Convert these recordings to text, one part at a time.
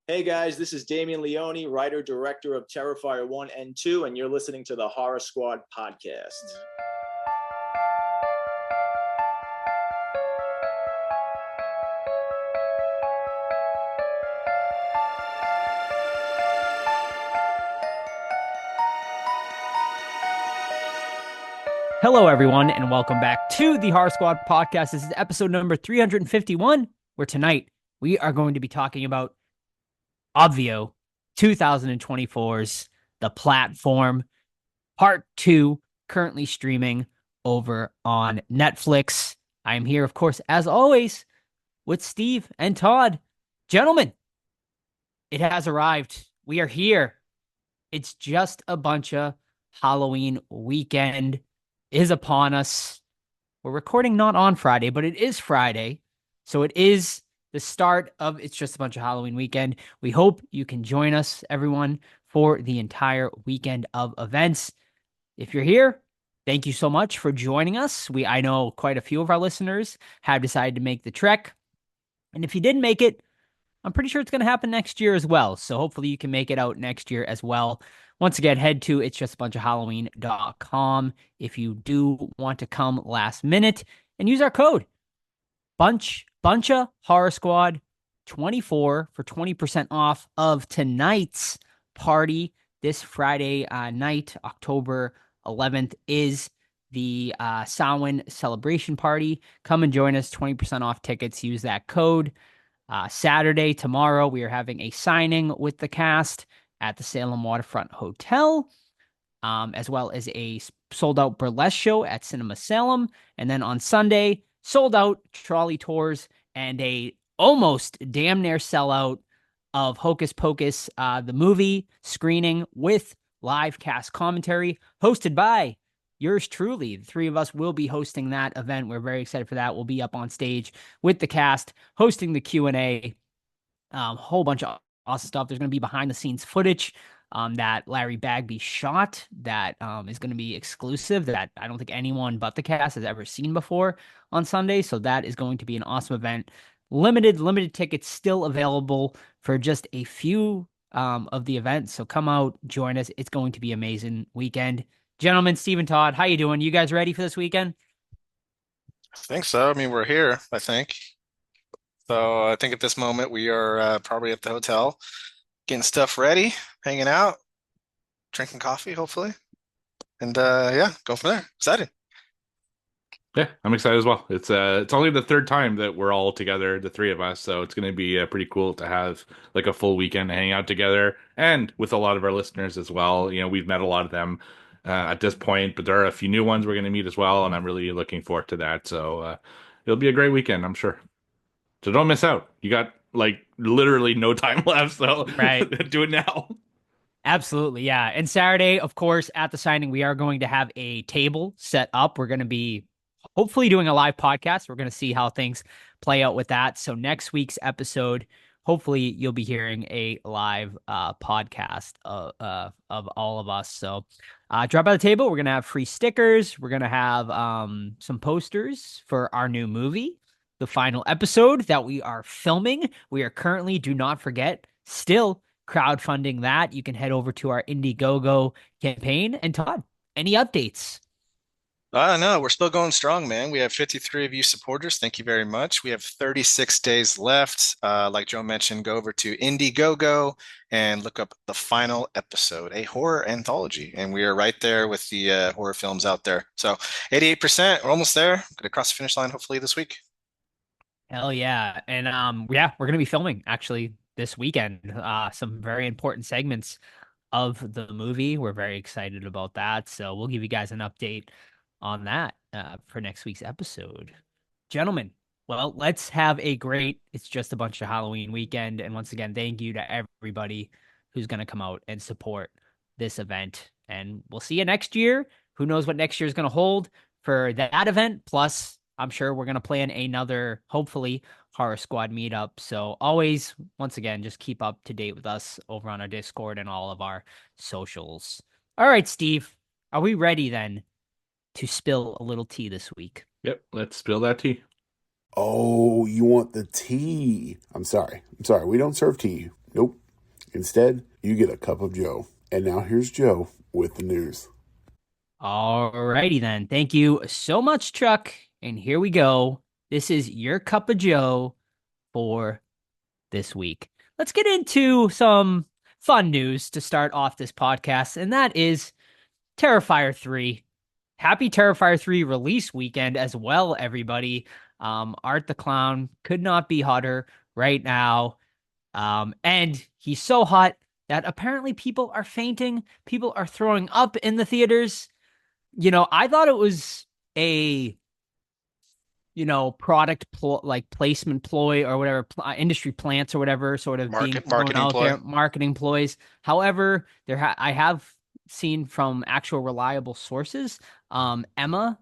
Hey guys, this is Damian Leone, writer director of Terrifier 1 and 2, and you're listening to the Horror Squad podcast. Hello, everyone, and welcome back to the Horror Squad podcast. This is episode number 351, where tonight we are going to be talking about Obvio 2024's The Platform, Part 2, currently streaming over on Netflix. I am here, of course, as always, with Steve and Todd. Gentlemen, it has arrived. We are here. It's just a bunch of Halloween weekend is upon us. We're recording not on Friday, but it is Friday. So it is the start of It's Just a Bunch of Halloween weekend. We hope you can join us, everyone, for the entire weekend of events. If you're here, thank you so much for joining us. I know quite a few of our listeners have decided to make the trek. And if you didn't make it, I'm pretty sure it's going to happen next year as well. So hopefully you can make it out next year as well. Once again, head to itsjustabunchofhalloween.com if you do want to come last minute and use our code buncha horror squad 24 for 20% off of tonight's party. This Friday night, October 11th, is the Samhain celebration party. Come and join us. 20% off tickets. Use that code. Saturday, tomorrow, we are having a signing with the cast at the Salem Waterfront Hotel, as well as a sold-out burlesque show at Cinema Salem. And then on Sunday, sold-out trolley tours and a almost damn near sellout of Hocus Pocus, the movie screening with live cast commentary, hosted by yours truly. The three of us will be hosting that event. We're very excited for that. We'll be up on stage with the cast, hosting the Q&A, whole bunch of awesome stuff. There's going to be behind the scenes footage that Larry Bagby shot that is going to be exclusive, that I don't think anyone but the cast has ever seen before on Sunday. So that is going to be an awesome event. Limited tickets still available for just a few of the events. So come out, join us. It's going to be amazing weekend. Gentlemen, Steve and Todd, how you doing? You guys ready for this weekend? I think so. I mean, we're here, I think. So I think at this moment we are probably at the hotel, getting stuff ready, hanging out, drinking coffee, hopefully. And yeah, go from there. Excited. Yeah, I'm excited as well. It's only the third time that we're all together, the three of us, so it's going to be pretty cool to have like a full weekend hanging out together and with a lot of our listeners as well. You know, we've met a lot of them at this point, but there are a few new ones we're going to meet as well, and I'm really looking forward to that. So it'll be a great weekend, I'm sure. So don't miss out. You got like literally no time left, so Right. do it now. Absolutely, yeah. And Saturday, of course, at the signing, we are going to have a table set up. We're going to be hopefully doing a live podcast. We're going to see how things play out with that. So next week's episode, hopefully you'll be hearing a live podcast of all of us. So drop by the table. We're going to have free stickers. We're going to have some posters for our new movie, the final episode that we are filming. We are currently, do not forget, still crowdfunding that. You can head over to our Indiegogo campaign. And Todd, any updates? I don't know. We're still going strong, man. We have 53 of you supporters. Thank you very much. We have 36 days left. Like Joe mentioned, go over to Indiegogo and look up the final episode, a horror anthology. And we are right there with the horror films out there. So 88%, we're almost there. Gonna cross the finish line hopefully this week. Hell yeah. And yeah, we're gonna be filming actually this weekend. Some very important segments of the movie. We're very excited about that. So we'll give you guys an update on that for next week's episode. Gentlemen, well, let's have a great It's Just a Bunch of Halloween weekend. And once again, thank you to everybody who's gonna come out and support this event. And we'll see you next year. Who knows what next year is gonna hold for that event? Plus, I'm sure we're gonna plan another, hopefully, Horror Squad meetup. So always, once again, just keep up to date with us over on our Discord and all of our socials. All right, Steve, are we ready then to spill a little tea this week? Yep, let's spill that tea. Oh, you want the tea? I'm sorry. We don't serve tea Nope. Instead, you get a cup of Joe. And now here's Joe with the news. Alrighty then. Thank you so much, Chuck. And here we go. This is your cup of Joe for this week. Let's get into some fun news to start off this podcast, and that is Terrifier 3. Happy Terrifier 3 release weekend as well, everybody. Art the Clown could not be hotter right now. And he's so hot that apparently people are fainting. People are throwing up in the theaters. I thought it was a, product placement ploy or whatever, industry plants or whatever, sort of being thrown out there, marketing ploys. However, I have seen from actual reliable sources, Emma,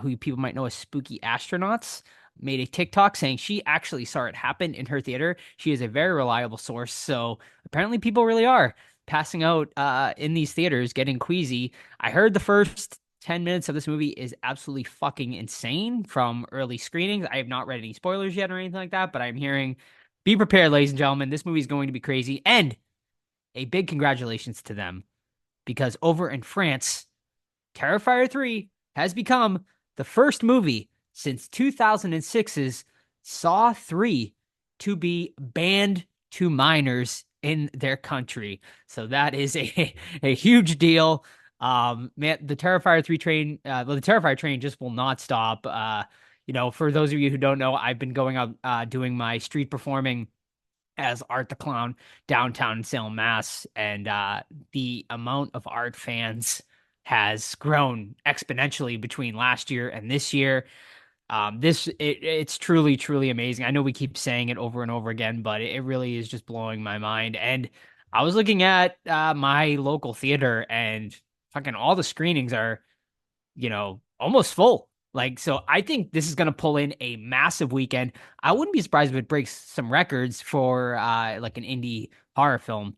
who people might know as Spooky Astronauts, made a TikTok saying she actually saw it happen in her theater. She is a very reliable source. So apparently people really are passing out in these theaters, getting queasy. I heard the first 10 minutes of this movie is absolutely fucking insane from early screenings. I have not read any spoilers yet or anything like that, but I'm hearing, be prepared, ladies and gentlemen. This movie is going to be crazy. And a big congratulations to them, because over in France, Terrifier 3 has become the first movie since 2006's Saw 3 to be banned to minors in their country. So that is a huge deal. Man, the Terrifier 3 train, the Terrifier train just will not stop. For those of you who don't know, I've been going out doing my street performing as Art the Clown downtown in Salem, Mass. And the amount of art fans has grown exponentially between last year and this year. It's truly, truly amazing. I know we keep saying it over and over again, but it really is just blowing my mind. And I was looking at my local theater, and fucking all the screenings are, almost full. So I think this is going to pull in a massive weekend. I wouldn't be surprised if it breaks some records for an indie horror film.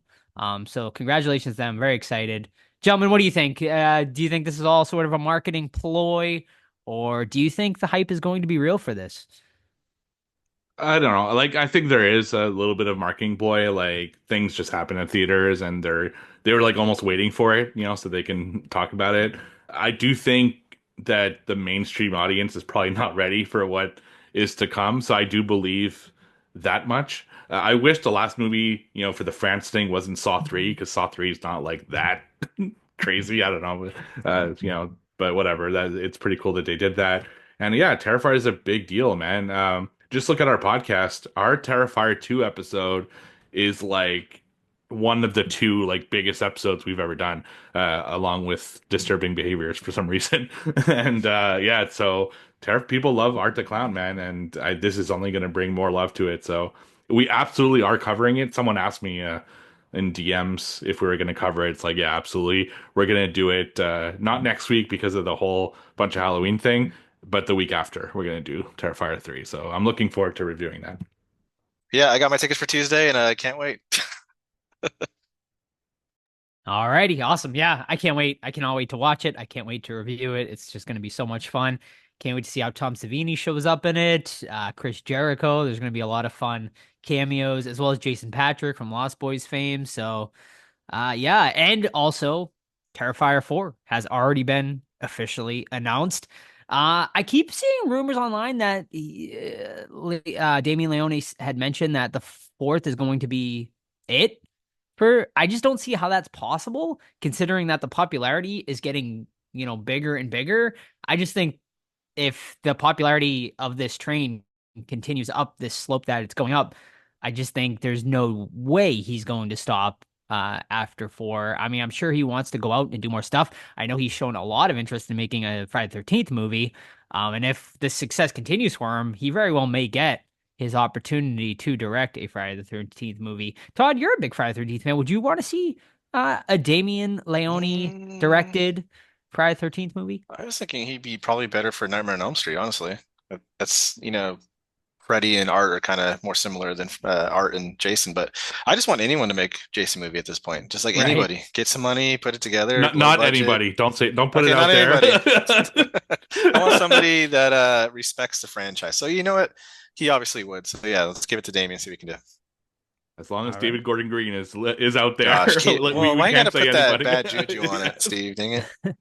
So congratulations to them. Very excited. Gentlemen, what do you think? Do you think this is all sort of a marketing ploy, or do you think the hype is going to be real for this? I don't know. I think there is a little bit of marketing ploy. Things just happen at theaters, and they were almost waiting for it, so they can talk about it. I do think that the mainstream audience is probably not ready for what is to come. So I do believe that much. I wish the last movie, for the France thing wasn't Saw 3, because Saw 3 is not that crazy. I don't know. But whatever. It's pretty cool that they did that. And yeah, Terrifier is a big deal, man. Just look at our podcast. Our Terrifier 2 episode is one of the two biggest episodes we've ever done, along with Disturbing Behaviors for some reason. And yeah, so people love Art the Clown, man, and this is only going to bring more love to it. So we absolutely are covering it. Someone asked me in DMs if we were going to cover it. It's yeah, absolutely. We're going to do it not next week because of the whole bunch of Halloween thing, but the week after we're going to do Terrifier 3. So I'm looking forward to reviewing that. Yeah, I got my tickets for Tuesday, and I can't wait. Alrighty, awesome. Yeah, I can't wait. I cannot wait to watch it. I can't wait to review it. It's just going to be so much fun. Can't wait to see how Tom Savini shows up in it. Chris Jericho. There's going to be a lot of fun cameos, as well as Jason Patric from Lost Boys fame. So, yeah. And also, Terrifier 4 has already been officially announced. I keep seeing rumors online that Damien Leone had mentioned that the fourth is going to be it. I just don't see how that's possible, considering that the popularity is getting, bigger and bigger. I just think if the popularity of this train continues up this slope that it's going up, I just think there's no way he's going to stop after 4. I mean, I'm sure he wants to go out and do more stuff. I know he's shown a lot of interest in making a Friday the 13th movie. And if the success continues for him, he very well may get his opportunity to direct a Friday the 13th movie. Todd, you're a big Friday the 13th fan. Would you want to see a Damien Leone directed Friday the 13th movie? I was thinking he'd be probably better for Nightmare on Elm Street, honestly. That's, Freddy and Art are kind of more similar than Art and Jason, but I just want anyone to make Jason movie at this point. Just right. Anybody. Get some money, put it together. Not anybody. Don't put it out there. I want somebody that respects the franchise. So you know what? He obviously would. So yeah, let's give it to Damien, see what we can do. As long as All right. David Gordon Green is out there, Gosh, we why you can't gotta say put that anybody. bad juju on it, Steve? Dang it.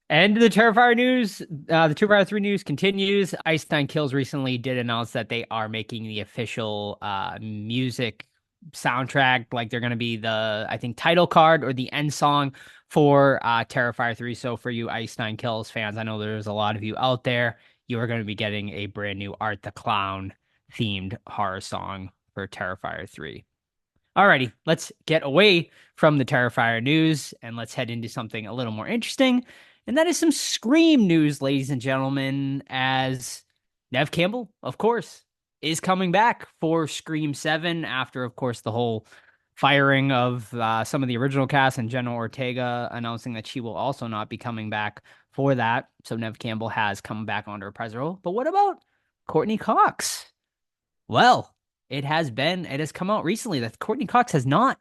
And the Terrifier news, the Terrifier 3 news continues. Ice Nine Kills recently did announce that they are making the official music soundtrack. Like they're going to be the, I think, title card or the end song for Terrifier 3. So for you Ice Nine Kills fans, I know there's a lot of you out there. You are going to be getting a brand new Art the Clown themed horror song for Terrifier 3. Alrighty, let's get away from the Terrifier news and let's head into something a little more interesting. And that is some Scream news, ladies and gentlemen, as Nev Campbell, of course, is coming back for Scream 7 after, of course, the whole firing of some of the original cast and Jenna Ortega announcing that she will also not be coming back for that. So Nev Campbell has come back onto a reprisal role. But what about Courtney Cox? Well, it has come out recently that Courtney Cox has not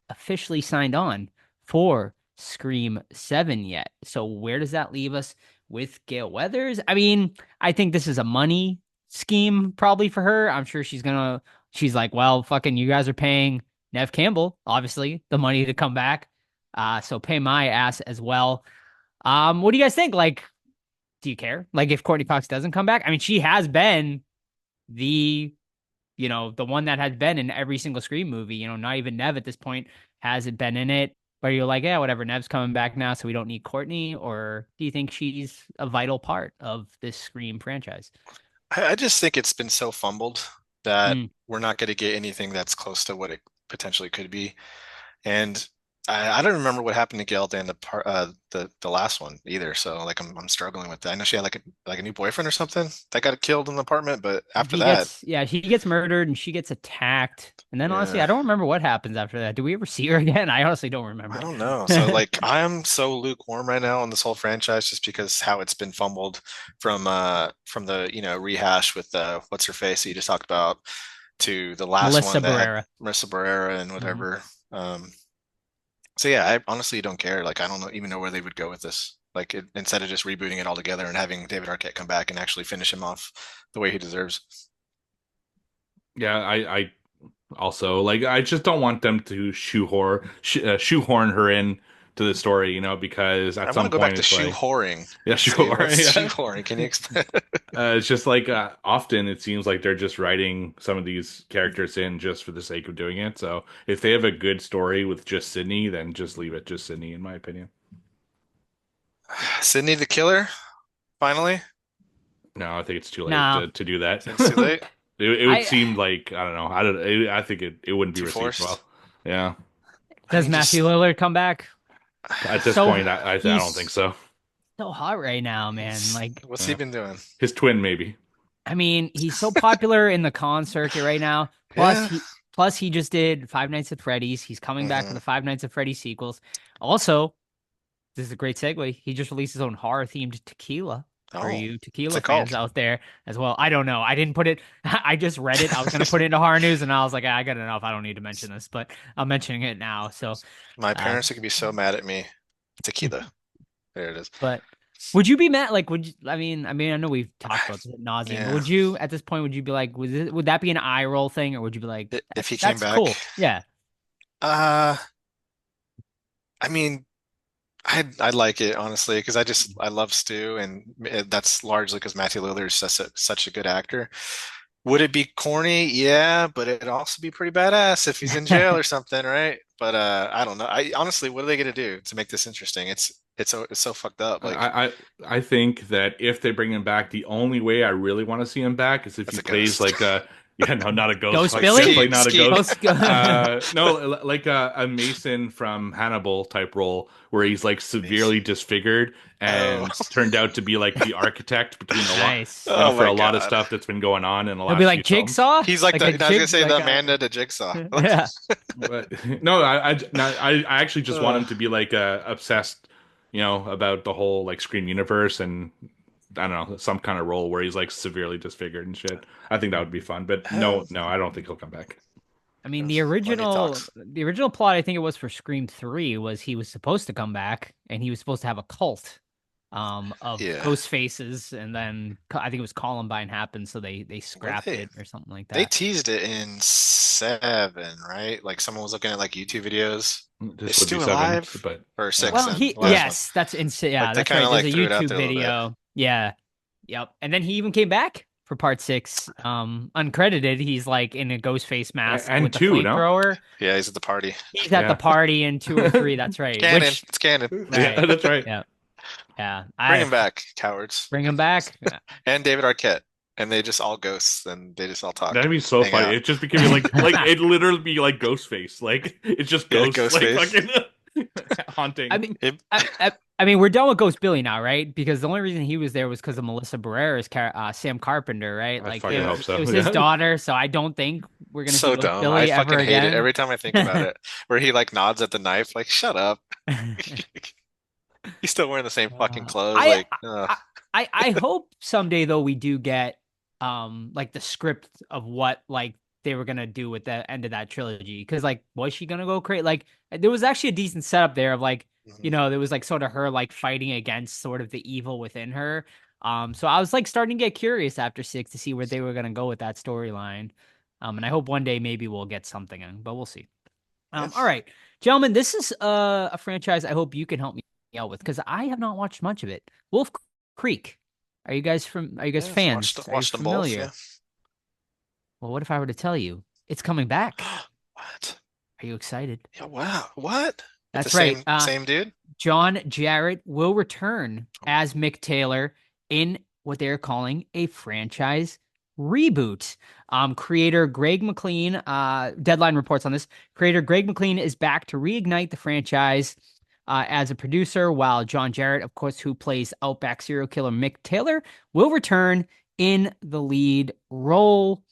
officially signed on for Scream 7 yet. So where does that leave us with Gale Weathers? I mean, I think this is a money scheme probably for her. I'm sure she's like, well, fucking you guys are paying Nev Campbell, obviously, the money to come back. So pay my ass as well. What do you guys think? Like, do you care? Like if Courtney Cox doesn't come back? I mean, she has been the one that has been in every single Scream movie, not even Nev at this point hasn't been in it, but you're like, yeah, whatever, Nev's coming back now, so we don't need Courtney, or do you think she's a vital part of this Scream franchise? I just think it's been so fumbled that Mm. we're not going to get anything that's close to what it potentially could be. And I don't remember what happened to Gail in the last one either. So like I'm struggling with that. I know she had like a new boyfriend or something that got killed in the apartment, but after He gets murdered and she gets attacked. And then honestly, yeah. I don't remember what happens after that. Do we ever see her again? I honestly don't remember. I don't know. So like I am so lukewarm right now on this whole franchise just because how it's been fumbled from the rehash with what's her face that you just talked about to the last Melissa one that had Barrera. Marissa Barrera and whatever. So yeah, I honestly don't care. Like I don't even know where they would go with this. Like instead of just rebooting it all together and having David Arquette come back and actually finish him off the way he deserves. Yeah, I also like I just don't want them to shoehorn her in to the story, because at I some want to go point back to it's like, shoehorning. yeah, shoehorning. Yeah. Shoehorning. Can you explain? It's just like often it seems like they're just writing some of these characters in just for the sake of doing it. So if they have a good story with just Sydney, then just leave it just Sydney, in my opinion. Sydney the Killer, finally. No, I think it's too late No. to do that. It's too late. It would seem like I don't know. I think it wouldn't be Too received forced? well. Yeah. Does Matthew Lillard come back? At this So point, I don't think so. So hot right now, man. Like, What's he been doing? His twin, maybe. I mean, he's so popular in the con circuit right now. Plus, he just did Five Nights at Freddy's. He's coming back for the Five Nights at Freddy's sequels. Also, this is a great segue. He just released his own horror-themed tequila for you tequila what's it fans called? out there as well. I don't know. I didn't put it. I just read it. I was going to put it into horror news, and I was like, I got enough. I don't need to mention this, but I'm mentioning it now. So My parents are gonna be so mad at me. Tequila. There it is. But would you be mad? Like, would you? I mean, I know we've talked about this ad nauseam. Yeah. But would you, at this point, would you be like, would that be an eye roll thing, or would you be like, If he came that's back? cool? Yeah. I mean, I like it honestly because I love Stu and that's largely because Matthew Lillard is such a good actor. Would it be corny? Yeah, but it'd also be pretty badass if he's in jail or something, right? But I don't know. I honestly, what are they gonna do to make this interesting? It's so fucked up. Like I think that if they bring him back, the only way I really want to see him back is if As he a plays ghost. like a not a ghost, Ghost like, Billy? definitely not a Skeet. ghost. No, like a Mason from Hannibal type role where he's like severely disfigured and turned out to be like the architect between Nice. for Oh a my lot of God. stuff that's been going on in the It'll last be like few films. Jigsaw. he's like a I was gonna jig- say like the a- Amanda to Jigsaw. Yeah. But no, I actually just want him to be like obsessed, about the whole like Scream universe and I don't know, some kind of role where he's like severely disfigured and shit. I think that would be fun. But no, I don't think he'll come back. I mean, Funny talks. the original plot, I think it was for Scream 3, was he was supposed to come back and he was supposed to have a cult of Yeah. ghost faces, and then I think it was Columbine happened, so they scrapped they- it or something like They that. teased it in 7, right? Like someone was looking at like YouTube videos. This It's would be still 7, alive but or 6 Well, then, he the last one. yes, that's insane. Yeah, Like they that's kind right. of There's like a threw it out YouTube there a little bit. video. Yeah, yep. And then he even came back for part 6, uncredited. He's like in a ghost face mask and with the 2, no? flamethrower. Yeah, he's at the party. He's at the Yeah. party in 2 or 3. That's right. Canon. Which It's canon. Right. Yeah, that's right. yeah, yeah. Bring him back, cowards. Bring him back. And David Arquette. And they just all ghosts and they just all talk. That'd be so hang funny. out. It just became like it literally be like Ghostface. Like it's just Yeah, ghosts like Ghostface. fucking haunting. I mean, It- I mean, we're done with Ghost Billy now, right? Because the only reason he was there was because of Melissa Barrera's Sam Carpenter, right? I Like fucking it hope was, so, it was his yeah. daughter, so I don't think we're gonna so see Ghost dumb. Billy I ever fucking hate again. it every time I think about it. Where he like nods at the knife, like, shut up. He's still wearing the same fucking clothes. I- Like, I hope someday though we do get like the script of what like they were gonna do with the end of that trilogy, because like was she gonna go crazy? Like there was actually a decent setup there of like, you know, there was like sort of her like fighting against sort of the evil within her. So I was like starting to get curious after 6 to see where they were gonna go with that storyline. And I hope one day maybe we'll get something in, but we'll see. Yes. All right, gentlemen, this is a franchise I hope you can help me out with, because I have not watched much of it. Wolf Creek. Are you guys yeah, fans? Are you watched them both. familiar? Yeah. Well, what if I were to tell you it's coming back? What? Are you excited? Yeah, wow. What? With That's the right. Same dude? John Jarrett will return as Mick Taylor in what they're calling a franchise reboot. Creator Greg McLean, Deadline reports on this. Creator Greg McLean is back to reignite the franchise as a producer, while John Jarrett, of course, who plays Outback serial killer Mick Taylor, will return in the lead role.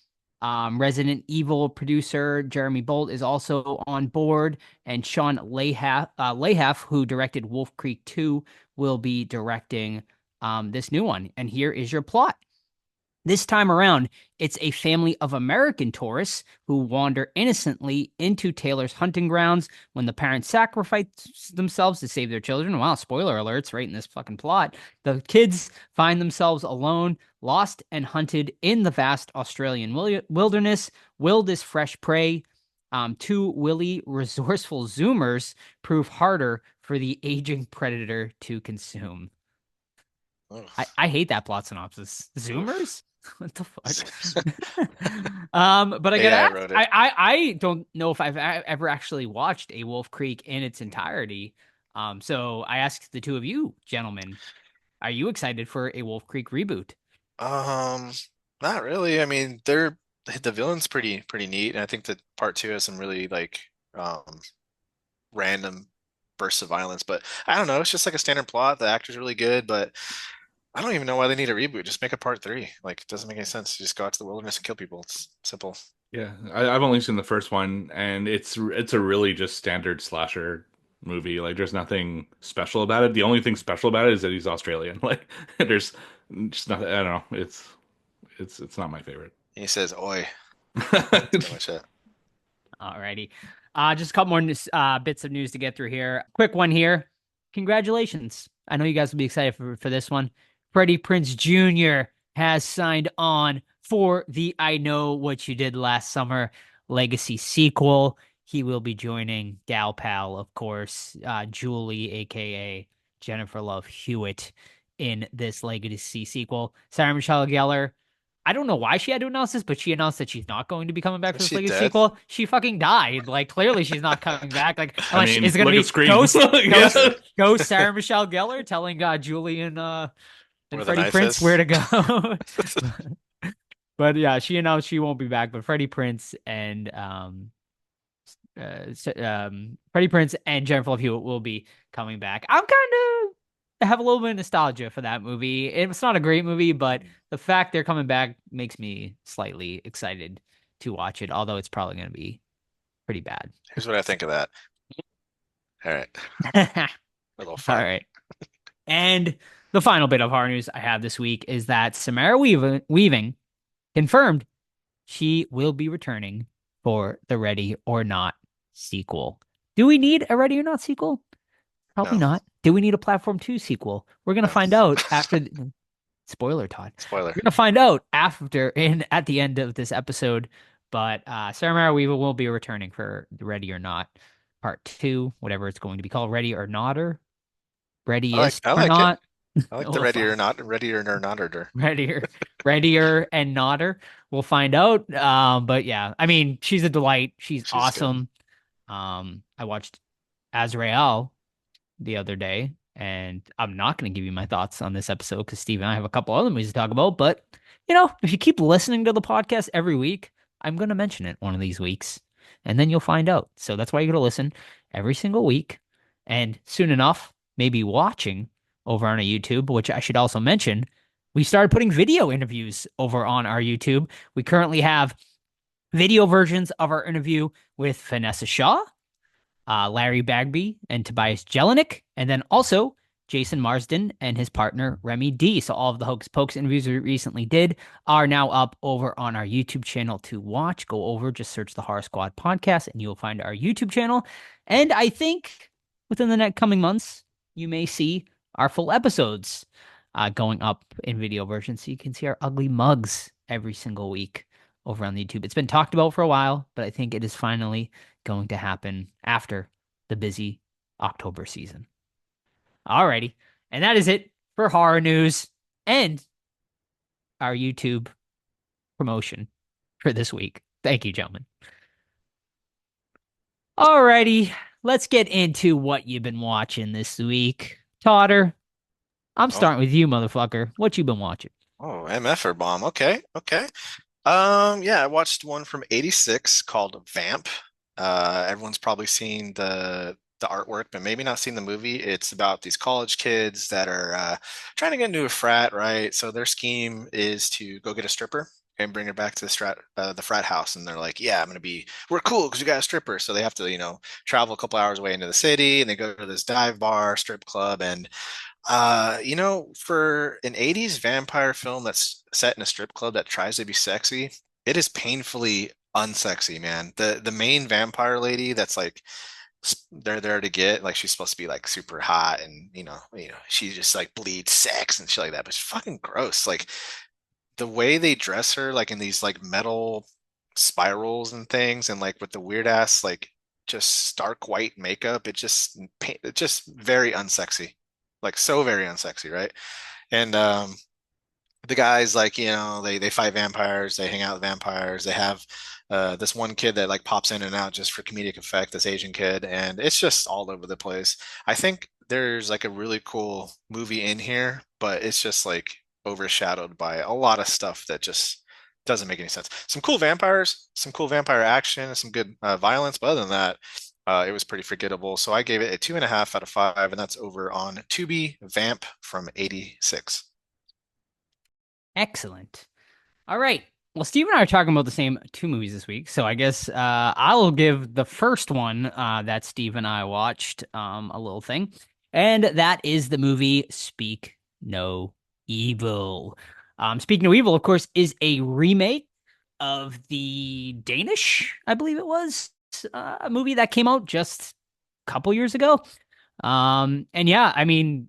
Resident Evil producer Jeremy Bolt is also on board, and Sean Lahaff, who directed Wolf Creek 2, will be directing this new one. And here is your plot. This time around, it's a family of American tourists who wander innocently into Taylor's hunting grounds when the parents sacrifice themselves to save their children. Wow, spoiler alerts right in this fucking plot. The kids find themselves alone, lost and hunted in the vast Australian wilderness. Will this fresh prey, 2 willy, resourceful Zoomers, prove harder for the aging predator to consume? Ugh. I hate that plot synopsis. Zoomers? What the fuck? But I Yeah, gotta I ask, wrote it. I don't know if I've ever actually watched a Wolf Creek in its entirety. So I asked the two of you, gentlemen, are you excited for a Wolf Creek reboot? Not really. I mean, the villain's pretty neat, and I think that part 2 has some really like random bursts of violence. But I don't know. It's just like a standard plot. The actor's really good, but I don't even know why they need a reboot. Just make a part 3. Like, it doesn't make any sense. You just go out to the wilderness and kill people. It's simple. Yeah, I've only seen the first one, and it's a really just standard slasher movie. Like, there's nothing special about it. The only thing special about it is that he's Australian. Like, there's just nothing. I don't know. It's not my favorite. And he says, "Oi." Pretty much it. Alrighty. Just a couple more bits of news to get through here. Quick one here. Congratulations. I know you guys will be excited for this one. Freddie Prinze Jr. has signed on for the I Know What You Did Last Summer Legacy sequel. He will be joining Gal Pal, of course, Julie, aka Jennifer Love Hewitt, in this Legacy sequel. Sarah Michelle Gellar, I don't know why she had to announce this, but she announced that she's not going to be coming back for Is this she Legacy dead? sequel. She fucking died. Like, clearly she's not coming back. Like, I unless mean, is it going to look be at Scream. Ghost, Yeah. Ghost Sarah Michelle Gellar telling Julie and Where the Freddie knife Prinze is. where to go. But yeah, she announced she won't be back. But Freddie Prinze and Freddie Prinze and Jennifer Love Hewitt will be coming back. I'm kind of have a little bit of nostalgia for that movie. It's not a great movie, but the fact they're coming back makes me slightly excited to watch it. Although it's probably going to be pretty bad. Here's what I think of that. All right. All A little fun. right. And the final bit of horror news I have this week is that Samara Weaving confirmed she will be returning for the Ready or Not sequel. Do we need a Ready or Not sequel? Probably No. not. Do we need a Platform 2 sequel? We're gonna No. find out after. Spoiler, Todd. Spoiler. We're gonna find out at the end of this episode. But Sarah Mara Weaver will be returning for Ready or Not Part 2, whatever it's going to be called, Ready or Not or Readiest I or like it. Not. I like the We'll ready or find not, ready or not order. readier and notter. We'll find out. But yeah, I mean, she's a delight. She's She's good. awesome. I watched Azrael the other day, and I'm not going to give you my thoughts on this episode because Steve and I have a couple other movies to talk about. But if you keep listening to the podcast every week, I'm going to mention it one of these weeks, and then you'll find out. So that's why you got to listen every single week, and soon enough, maybe watching over on our YouTube, which I should also mention. We started putting video interviews over on our YouTube. We currently have video versions of our interview with Vanessa Shaw, Larry Bagby, and Tobias Jelinek, and then also Jason Marsden and his partner Remy D. So all of the Hocus Pocus interviews we recently did are now up over on our YouTube channel to watch. Go over, just search the Horror Squad podcast, and you'll find our YouTube channel. And I think within the next coming months, you may see our full episodes going up in video version, so you can see our ugly mugs every single week over on the YouTube. It's been talked about for a while, but I think it is finally going to happen after the busy October season. Alrighty. And that is it for horror news and our YouTube promotion for this week. Thank you, gentlemen. Alrighty. Let's get into what you've been watching this week. Totter, I'm starting with you, motherfucker. What you been watching? Oh, MFer bomb. Okay. Yeah, I watched one from '86 called Vamp. Everyone's probably seen the artwork, but maybe not seen the movie. It's about these college kids that are trying to get into a frat, right? So their scheme is to go get a stripper and bring her back to the frat house. And they're like, yeah, we're cool because we got a stripper. So they have to, travel a couple hours away into the city, and they go to this dive bar, strip club, and for an '80s vampire film that's set in a strip club that tries to be sexy, it is painfully unsexy, man. The main vampire lady that's like they're there to get, like, she's supposed to be like super hot, and she just like bleeds sex and shit like that, but it's fucking gross. Like the way they dress her, like in these like metal spirals and things, and like with the weird ass like just stark white makeup, it's just very unsexy. Like so very unsexy, right? And the guys, like, they fight vampires, they hang out with vampires, they have this one kid that like pops in and out just for comedic effect, this Asian kid, and it's just all over the place. I think there's like a really cool movie in here, but it's just like overshadowed by a lot of stuff that just doesn't make any sense. Some cool vampires, some cool vampire action, some good violence, but other than that, it was pretty forgettable. So I gave it a 2.5 out of 5, and that's over on Tubi. Vamp from '86. Excellent. All right. Well, Steve and I are talking about the same two movies this week, so I guess I'll give the first one that Steve and I watched a little thing, and that is the movie Speak No Evil. Speak No Evil, of course, is a remake of the Danish, I believe it was, a movie that came out just a couple years ago. And yeah, I mean,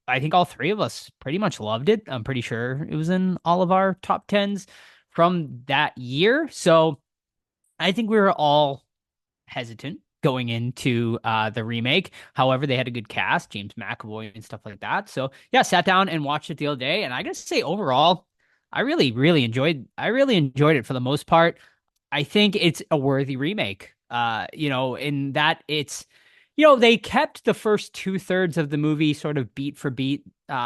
I think all three of us pretty much loved it. I'm pretty sure it was in all of our top 10s from that year. So I think we were all hesitant going into the remake. However, they had a good cast, James McAvoy and stuff like that. So yeah, sat down and watched it the other day, and I gotta say, overall, I really enjoyed it for the most part. I think it's a worthy remake. In that it's, they kept the first 2/3 of the movie sort of beat for beat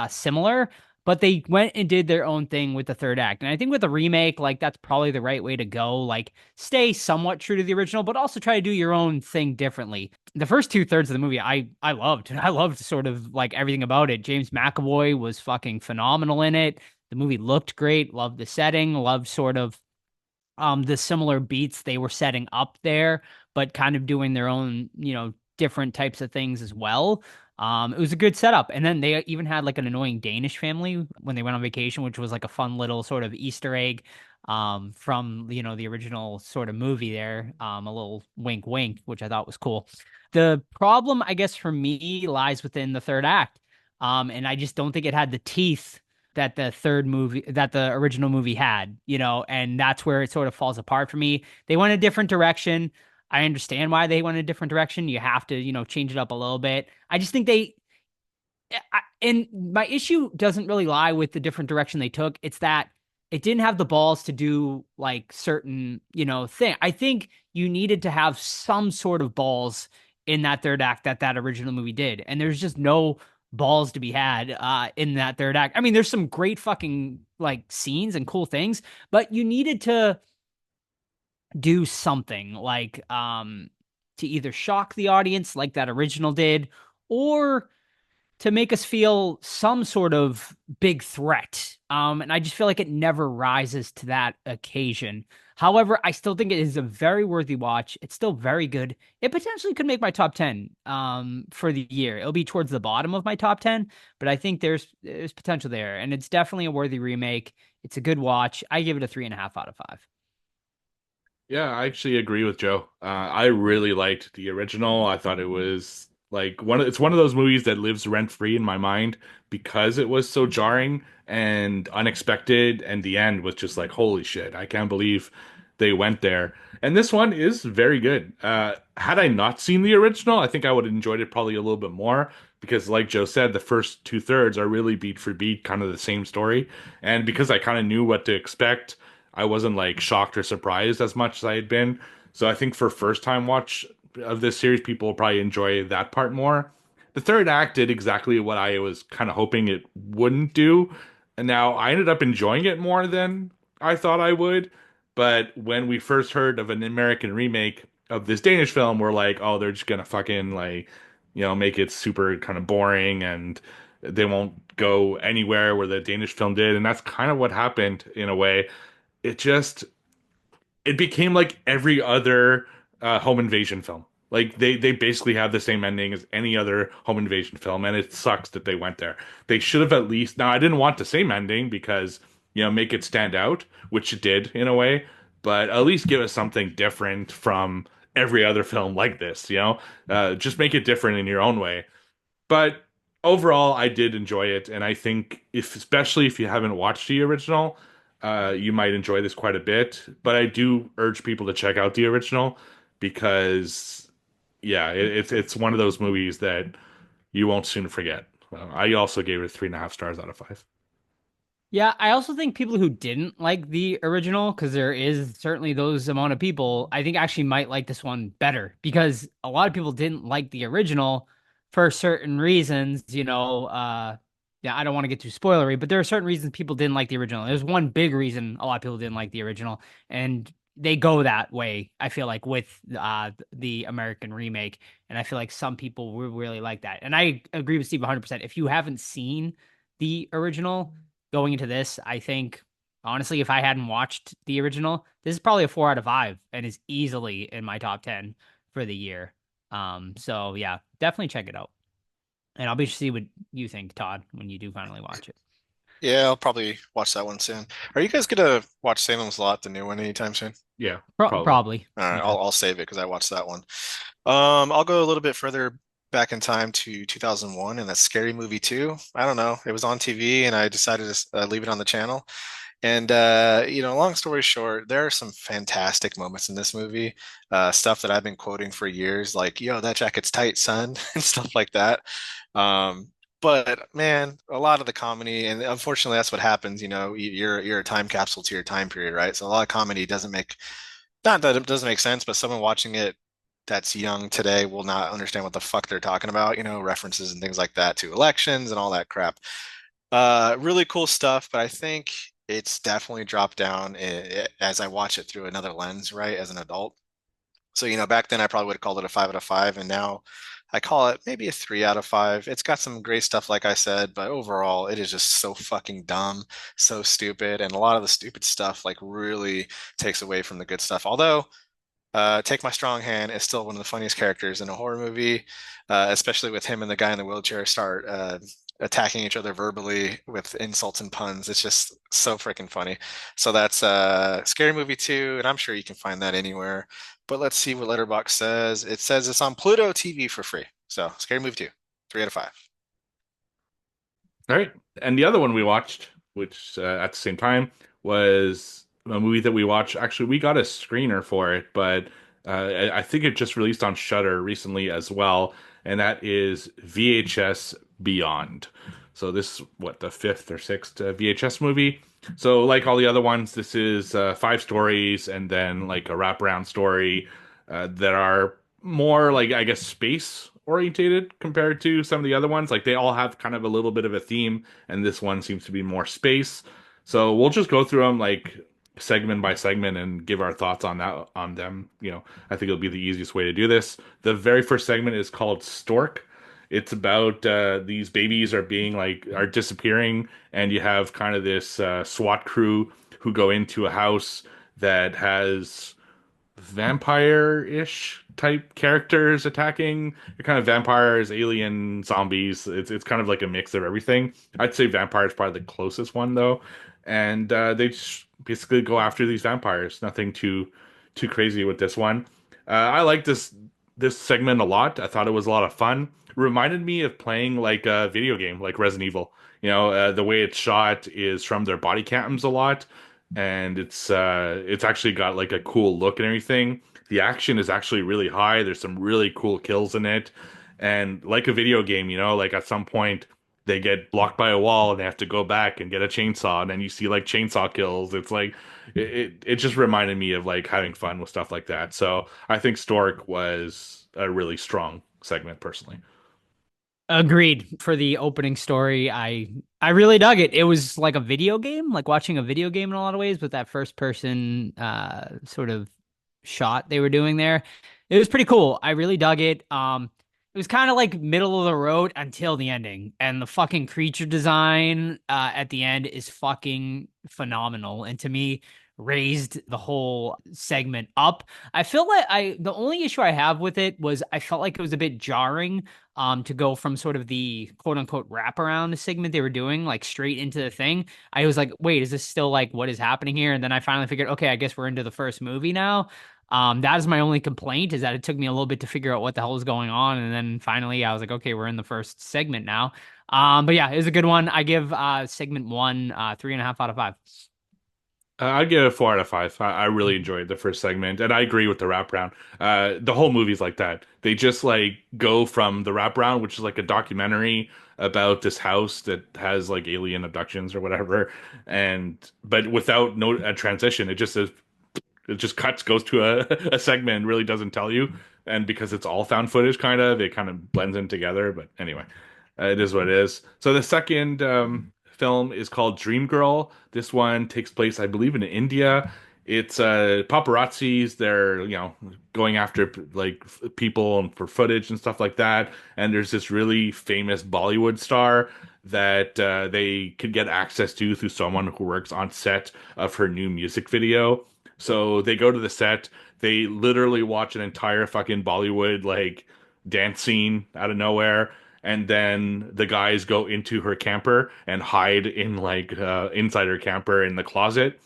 similar, but they went and did their own thing with the third act. And I think with the remake, like, that's probably the right way to go. Like, stay somewhat true to the original, but also try to do your own thing differently. The first 2/3 of the movie, I loved. I loved sort of like everything about it. James McAvoy was fucking phenomenal in it. The movie looked great. Loved the setting. Loved sort of the similar beats they were setting up there, but kind of doing their own, different types of things as well. It was a good setup. And then they even had like an annoying Danish family when they went on vacation, which was like a fun little sort of Easter egg from, you know, the original sort of movie there. A little wink, wink, which I thought was cool. The problem, I guess, for me lies within the third act. And I just don't think it had the teeth that the original movie had, you know, and that's where it sort of falls apart for me. They went a different direction. I understand why they went a different direction. You have to, you know, change it up a little bit. I just think and my issue doesn't really lie with the different direction they took. It's that it didn't have the balls to do like certain, you know, thing. I think you needed to have some sort of balls in that third act that original movie did. And there's just no balls to be had in that third act. I mean, there's some great fucking like scenes and cool things, but you needed to do something like to either shock the audience like that original did, or to make us feel some sort of big threat. And I just feel like it never rises to that occasion. However, I still think it is a very worthy watch. It's still very good. It potentially could make my top 10 for the year. It'll be towards the bottom of my top 10, but I think there's potential there. And it's definitely a worthy remake. It's a good watch. I give it a 3.5 out of 5. Yeah, I actually agree with Joe. I really liked the original. I thought it was like it's one of those movies that lives rent free in my mind because it was so jarring and unexpected, and the end was just like, holy shit, I can't believe they went there. And this one is very good. Had I not seen the original, I think I would have enjoyed it probably a little bit more because, like Joe said, the first two thirds are really beat for beat, kind of the same story. And because I kind of knew what to expect, I wasn't like shocked or surprised as much as I had been. So I think for first time watch of this series, people will probably enjoy that part more. The third act did exactly what I was kind of hoping it wouldn't do. And now I ended up enjoying it more than I thought I would. But when we first heard of an American remake of this Danish film, we're like, oh, they're just gonna fucking like, you know, make it super kind of boring and they won't go anywhere where the Danish film did. And that's kind of what happened in a way. It just it became like every other home invasion film. Like they basically have the same ending as any other home invasion film, and it sucks that they went there. They should have at least. Now I didn't want the same ending because, you know, make it stand out, which it did in a way, but at least give us something different from every other film like this. You know, just make it different in your own way. But overall, I did enjoy it, and I think especially if you haven't watched the original, you might enjoy this quite a bit. But I do urge people to check out the original because, yeah, it's one of those movies that you won't soon forget. I also gave it 3.5 stars out of 5. Yeah, I also think people who didn't like the original, because there is certainly those amount of people, I think actually might like this one better because a lot of people didn't like the original for certain reasons, you know. Yeah, I don't want to get too spoilery, but there are certain reasons people didn't like the original. There's one big reason a lot of people didn't like the original, and they go that way, I feel like, with the American remake. And I feel like some people will really like that. And I agree with Steve 100%. If you haven't seen the original, going into this, I think honestly, if I hadn't watched the original, this is probably a 4 out of 5 and is easily in my top 10 for the year. So yeah, definitely check it out. And I'll be interested to see what you think, Todd, when you do finally watch it. Yeah, I'll probably watch that one soon. Are you guys gonna watch Salem's Lot, the new one, anytime soon? Yeah, Probably. All right, Yeah. I'll save it because I watched that one. I'll go a little bit further back in time to 2001 and that's Scary Movie 2. I don't know. It was on TV and I decided to leave it on the channel. And you know, long story short, there are some fantastic moments in this movie. Stuff that I've been quoting for years, like, yo, that jacket's tight, son, and stuff like that. But man, a lot of the comedy, and unfortunately that's what happens, you know, you're a time capsule to your time period, right? So a lot of comedy doesn't make not that it doesn't make sense, but someone watching it that's young today will not understand what the fuck they're talking about, you know, references and things like that to elections and all that crap. Really cool stuff, but I think it's definitely dropped down as I watch it through another lens, right, as an adult. So, you know, back then I probably would have called it a 5 out of 5, and now I call it maybe a 3 out of 5. It's got some great stuff, like I said, but overall, it is just so fucking dumb, so stupid, and a lot of the stupid stuff like really takes away from the good stuff. Although Take My Strong Hand is still one of the funniest characters in a horror movie, especially with him and the guy in the wheelchair start attacking each other verbally with insults and puns. It's just so freaking funny. So that's Scary Movie 2, and I'm sure you can find that anywhere. But let's see what Letterboxd says. It says it's on Pluto TV for free. So Scary Movie 2, 3 out of 5. All right. And the other one we watched, which at the same time was a movie that we watched. Actually, we got a screener for it, but I think it just released on Shudder recently as well. And that is VHS Beyond. So this, what, the fifth or sixth VHS movie. So like all the other ones, this is 5 stories and then like a wraparound story that are more like, I guess, space orientated compared to some of the other ones. Like they all have kind of a little bit of a theme, and this one seems to be more space. So we'll just go through them like segment by segment and give our thoughts on them. I think it'll be the easiest way to do this. The very first segment is called Stork. It's about these babies are disappearing, and you have kind of this SWAT crew who go into a house that has vampire-ish type characters attacking. You're kind of vampires, alien, zombies. It's kind of like a mix of everything. I'd say vampire is probably the closest one though, and they just basically go after these vampires. Nothing too crazy with this one. I like this segment a lot. I thought it was a lot of fun. Reminded me of playing like a video game, like Resident Evil. The way it's shot is from their body cams a lot, and it's actually got like a cool look and everything. The action is actually really high. There's some really cool kills in it, and like a video game, like at some point they get blocked by a wall and they have to go back and get a chainsaw, and then you see like chainsaw kills. It's like it just reminded me of like having fun with stuff like that. So I think Stork was a really strong segment personally. Agreed. For the opening story, I really dug it. It was like a video game, like watching a video game in a lot of ways, with that first person sort of shot they were doing there. It was pretty cool. I really dug it. It was kind of like middle of the road until the ending, and the fucking creature design at the end is fucking phenomenal. And to me, raised the whole segment up. I feel like the only issue I have with it was I felt like it was a bit jarring to go from sort of the quote unquote wraparound segment they were doing like straight into the thing. I was like, wait, is this still like what is happening here? And then I finally figured, okay, I guess we're into the first movie now. That is my only complaint, is that it took me a little bit to figure out what the hell is going on. And then finally I was like, okay, we're in the first segment now. But yeah, it was a good one. I give segment 1 3.5 out of 5. I'd give it 4 out of 5. I really enjoyed the first segment, and I agree with the wraparound. The whole movie's like that. They just like go from the wraparound, which is like a documentary about this house that has like alien abductions or whatever, but without a transition. It just cuts, goes to a segment, and really doesn't tell you. And because it's all found footage, it kind of blends in together. But anyway, it is what it is. So the second film is called Dream Girl. This one takes place, I believe, in India. It's paparazzis. They're going after like people and for footage and stuff like that. And there's this really famous Bollywood star that they could get access to through someone who works on set of her new music video. So they go to the set. They literally watch an entire fucking Bollywood like dance scene out of nowhere, and then the guys go into her camper and hide in like inside her camper in the closet.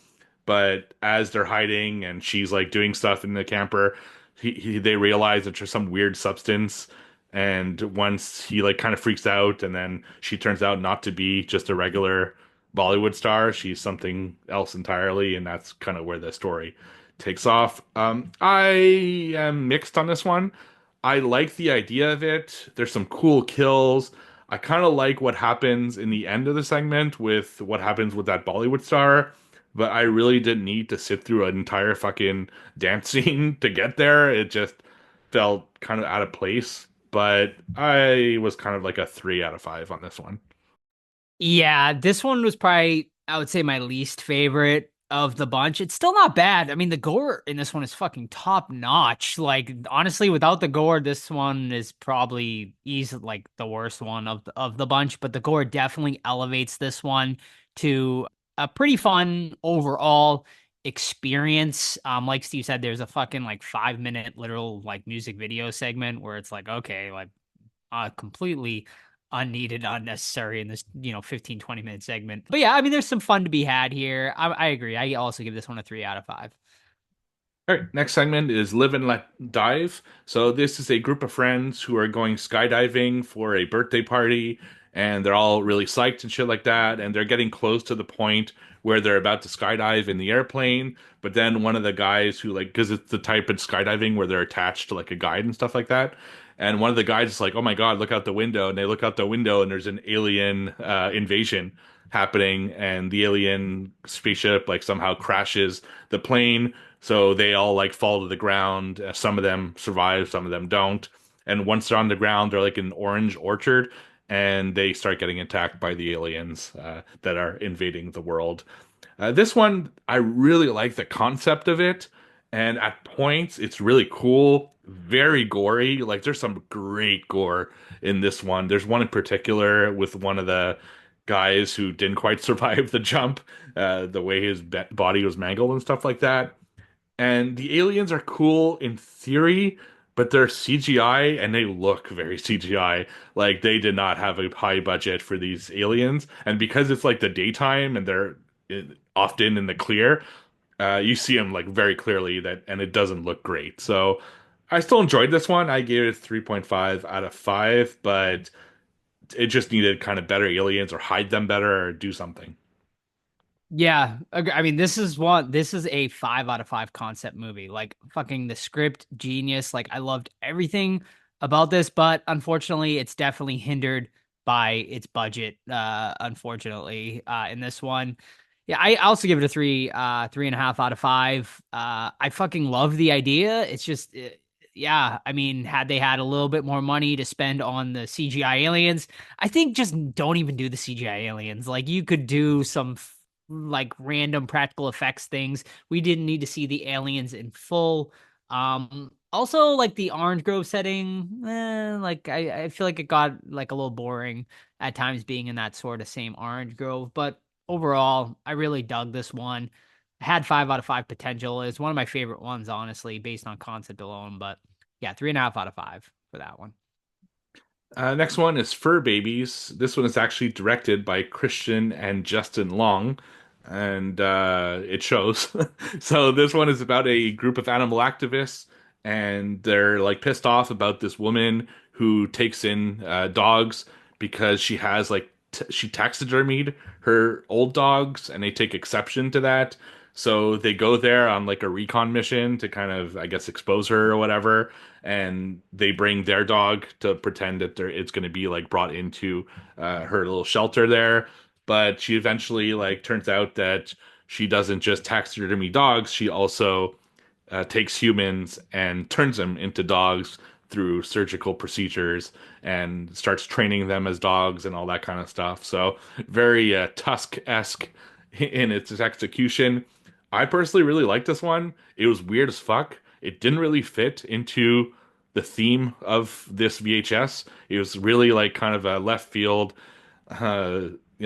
But as they're hiding and she's like doing stuff in the camper, they realize that there's some weird substance. And once he like kind of freaks out, and then she turns out not to be just a regular Bollywood star, she's something else entirely, and that's kind of where the story takes off. I am mixed on this one. I like the idea of it. There's some cool kills. I kind of like what happens in the end of the segment with what happens with that Bollywood star, but I really didn't need to sit through an entire fucking dance scene to get there. It just felt kind of out of place, but I was kind of like a 3 out of 5 on this one. Yeah, this one was probably, I would say, my least favorite of the bunch. It's still not bad. I mean, the gore in this one is fucking top notch. Like, honestly, without the gore, this one is probably easily like the worst one of the bunch. But the gore definitely elevates this one to a pretty fun overall. experience. Like Steve said, there's a fucking like 5 minute literal like music video segment where it's like, okay, like completely unneeded, unnecessary in this, 15-20 minute segment. But yeah, I mean, there's some fun to be had here. I agree. I also give this one a 3 out of 5. All right, next segment is Live and Let Dive. So this is a group of friends who are going skydiving for a birthday party, and they're all really psyched and shit like that, and they're getting close to the point where they're about to skydive in the airplane, but then one of the guys who like, because it's the type of skydiving where they're attached to like a guide and stuff like that, and one of the guys is like, "Oh my God, look out the window!" And they look out the window, and there's an alien invasion happening, and the alien spaceship like somehow crashes the plane, so they all like fall to the ground. Some of them survive, some of them don't. And once they're on the ground, they're like in an orange orchard, and they start getting attacked by the aliens that are invading the world. This one, I really like the concept of it, and at points, it's really cool, very gory. Like, there's some great gore in this one. There's one in particular with one of the guys who didn't quite survive the jump, the way his body was mangled and stuff like that. And the aliens are cool in theory, but they're CGI and they look very CGI. Like they did not have a high budget for these aliens. And because it's like the daytime and they're often in the clear, you see them like very clearly that, and it doesn't look great. So I still enjoyed this one. I gave it 3.5 out of 5, but it just needed kind of better aliens or hide them better or do something. Yeah, I mean, this is a 5 out of 5 concept movie. Like fucking the script genius. Like I loved everything about this, but unfortunately, it's definitely hindered by its budget. Unfortunately, in this one, yeah, I also give it a 3.5 out of 5. I fucking love the idea. It's just, yeah, I mean, had they had a little bit more money to spend on the CGI aliens, I think just don't even do the CGI aliens. Like you could do some like random practical effects things. We didn't need to see the aliens in full. Also like the Orange Grove setting, like I feel like it got like a little boring at times being in that sort of same Orange Grove, but overall, I really dug this one. Had 5 out of 5 potential. It's one of my favorite ones, honestly, based on concept alone. But yeah, 3.5 out of 5 for that one. Next one is Fur Babies. This one is actually directed by Christian and Justin Long, and it shows. So this one is about a group of animal activists, and they're like pissed off about this woman who takes in dogs because she has like she taxidermied her old dogs, and they take exception to that. So they go there on like a recon mission to kind of, I guess, expose her or whatever, and they bring their dog to pretend that it's going to be like brought into her little shelter there. But she eventually like turns out that she doesn't just taxidermy dogs; she also takes humans and turns them into dogs through surgical procedures and starts training them as dogs and all that kind of stuff. So very Tusk-esque in its execution. I personally really liked this one. It was weird as fuck. It didn't really fit into the theme of this VHS. It was really like kind of a left field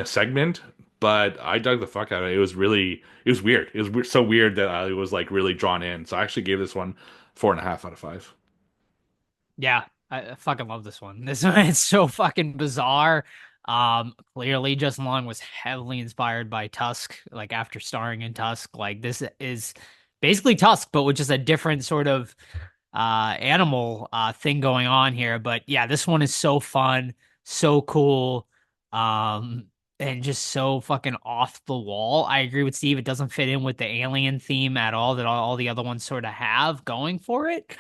segment, but I dug the fuck out of it. It was weird. It was so weird that I was like really drawn in. So I actually gave this one 4.5 out of 5. Yeah, I fucking love this one. This one is so fucking bizarre. Clearly Justin Long was heavily inspired by Tusk, like after starring in Tusk. Like this is basically Tusk, but with just a different sort of animal thing going on here. But yeah, this one is so fun, so cool, and just so fucking off the wall. I agree with Steve. It doesn't fit in with the alien theme at all that all the other ones sort of have going for it.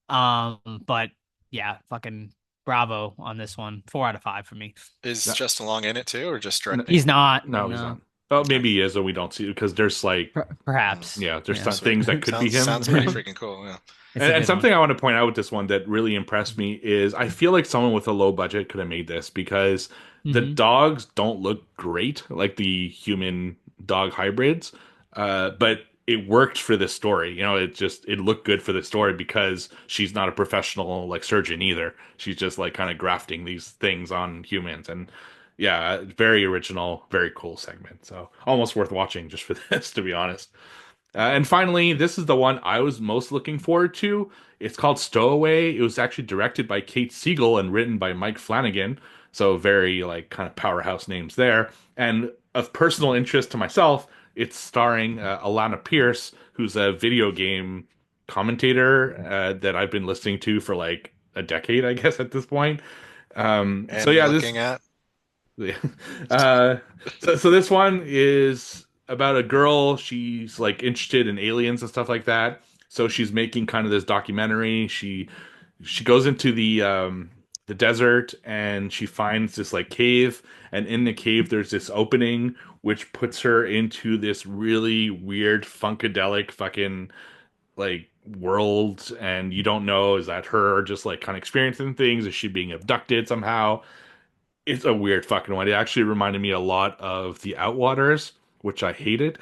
But yeah, fucking bravo on this one. 4 out of 5 for me. Is Yeah. Justin Long in it too, or just directing? He's not. No, he's not. Oh, maybe he is, and we don't see it because there's like, Perhaps. yeah, there's Yeah. some things that could be him. Sounds pretty freaking cool. Yeah. It's a And good something one. I want to point out with this one that really impressed me is I feel like someone with a low budget could have made this because the Mhm. dogs don't look great, like the human dog hybrids, but it worked for the story. You know, it looked good for the story because she's not a professional like surgeon either. She's just like kind of grafting these things on humans, and yeah, very original, very cool segment. So almost worth watching just for this, to be honest. And finally, this is the one I was most looking forward to. It's called Stowaway. It was actually directed by Kate Siegel and written by Mike Flanagan. So very like kind of powerhouse names there. And of personal interest to myself, it's starring Alana Pierce, who's a video game commentator that I've been listening to for like a decade, I guess, at this point. And So yeah, looking at yeah. Uh, so this one is about a girl. She's like interested in aliens and stuff like that. So she's making kind of this documentary. She goes into the desert and she finds this like cave, and in the cave there's this opening which puts her into this really weird funkadelic fucking like world, and you don't know, is that her just like kind of experiencing things? Is she being abducted somehow? It's a weird fucking one. It actually reminded me a lot of The Outwaters, which I hated.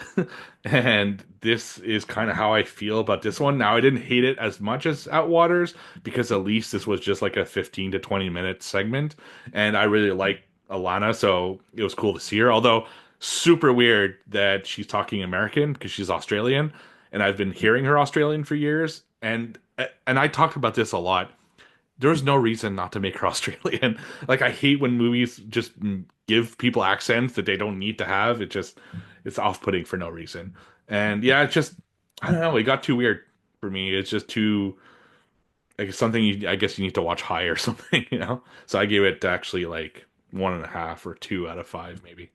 And this is kind of how I feel about this one. Now, I didn't hate it as much as Outwaters because at least this was just like a 15 to 20-minute segment. And I really like Alana, so it was cool to see her. Although, super weird that she's talking American because she's Australian. And I've been hearing her Australian for years. And I talked about this a lot. There's no reason not to make her Australian. Like I hate when movies just give people accents that they don't need to have. It's off-putting for no reason. And yeah, it's just I don't know. It got too weird for me. It's just too like something I guess you need to watch high or something, you know. So I gave it actually like 1.5 or 2 out of 5 maybe.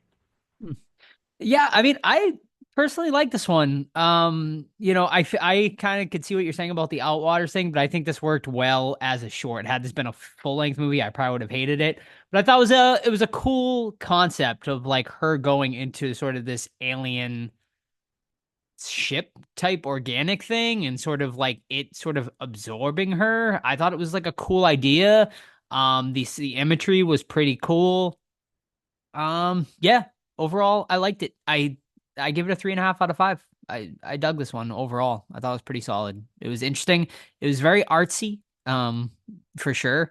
Yeah, I mean, I personally like this one. I kind of could see what you're saying about the Outwaters thing, but I think this worked well as a short. Had this been a full-length movie, I probably would have hated it. But I thought it was a cool concept of like her going into sort of this alien ship type organic thing and sort of like it sort of absorbing her. I thought it was like a cool idea. The imagery was pretty cool. Yeah, overall, I liked it. I give it a 3.5 out of 5. I dug this one overall. I thought it was pretty solid. It was interesting. It was very artsy, for sure.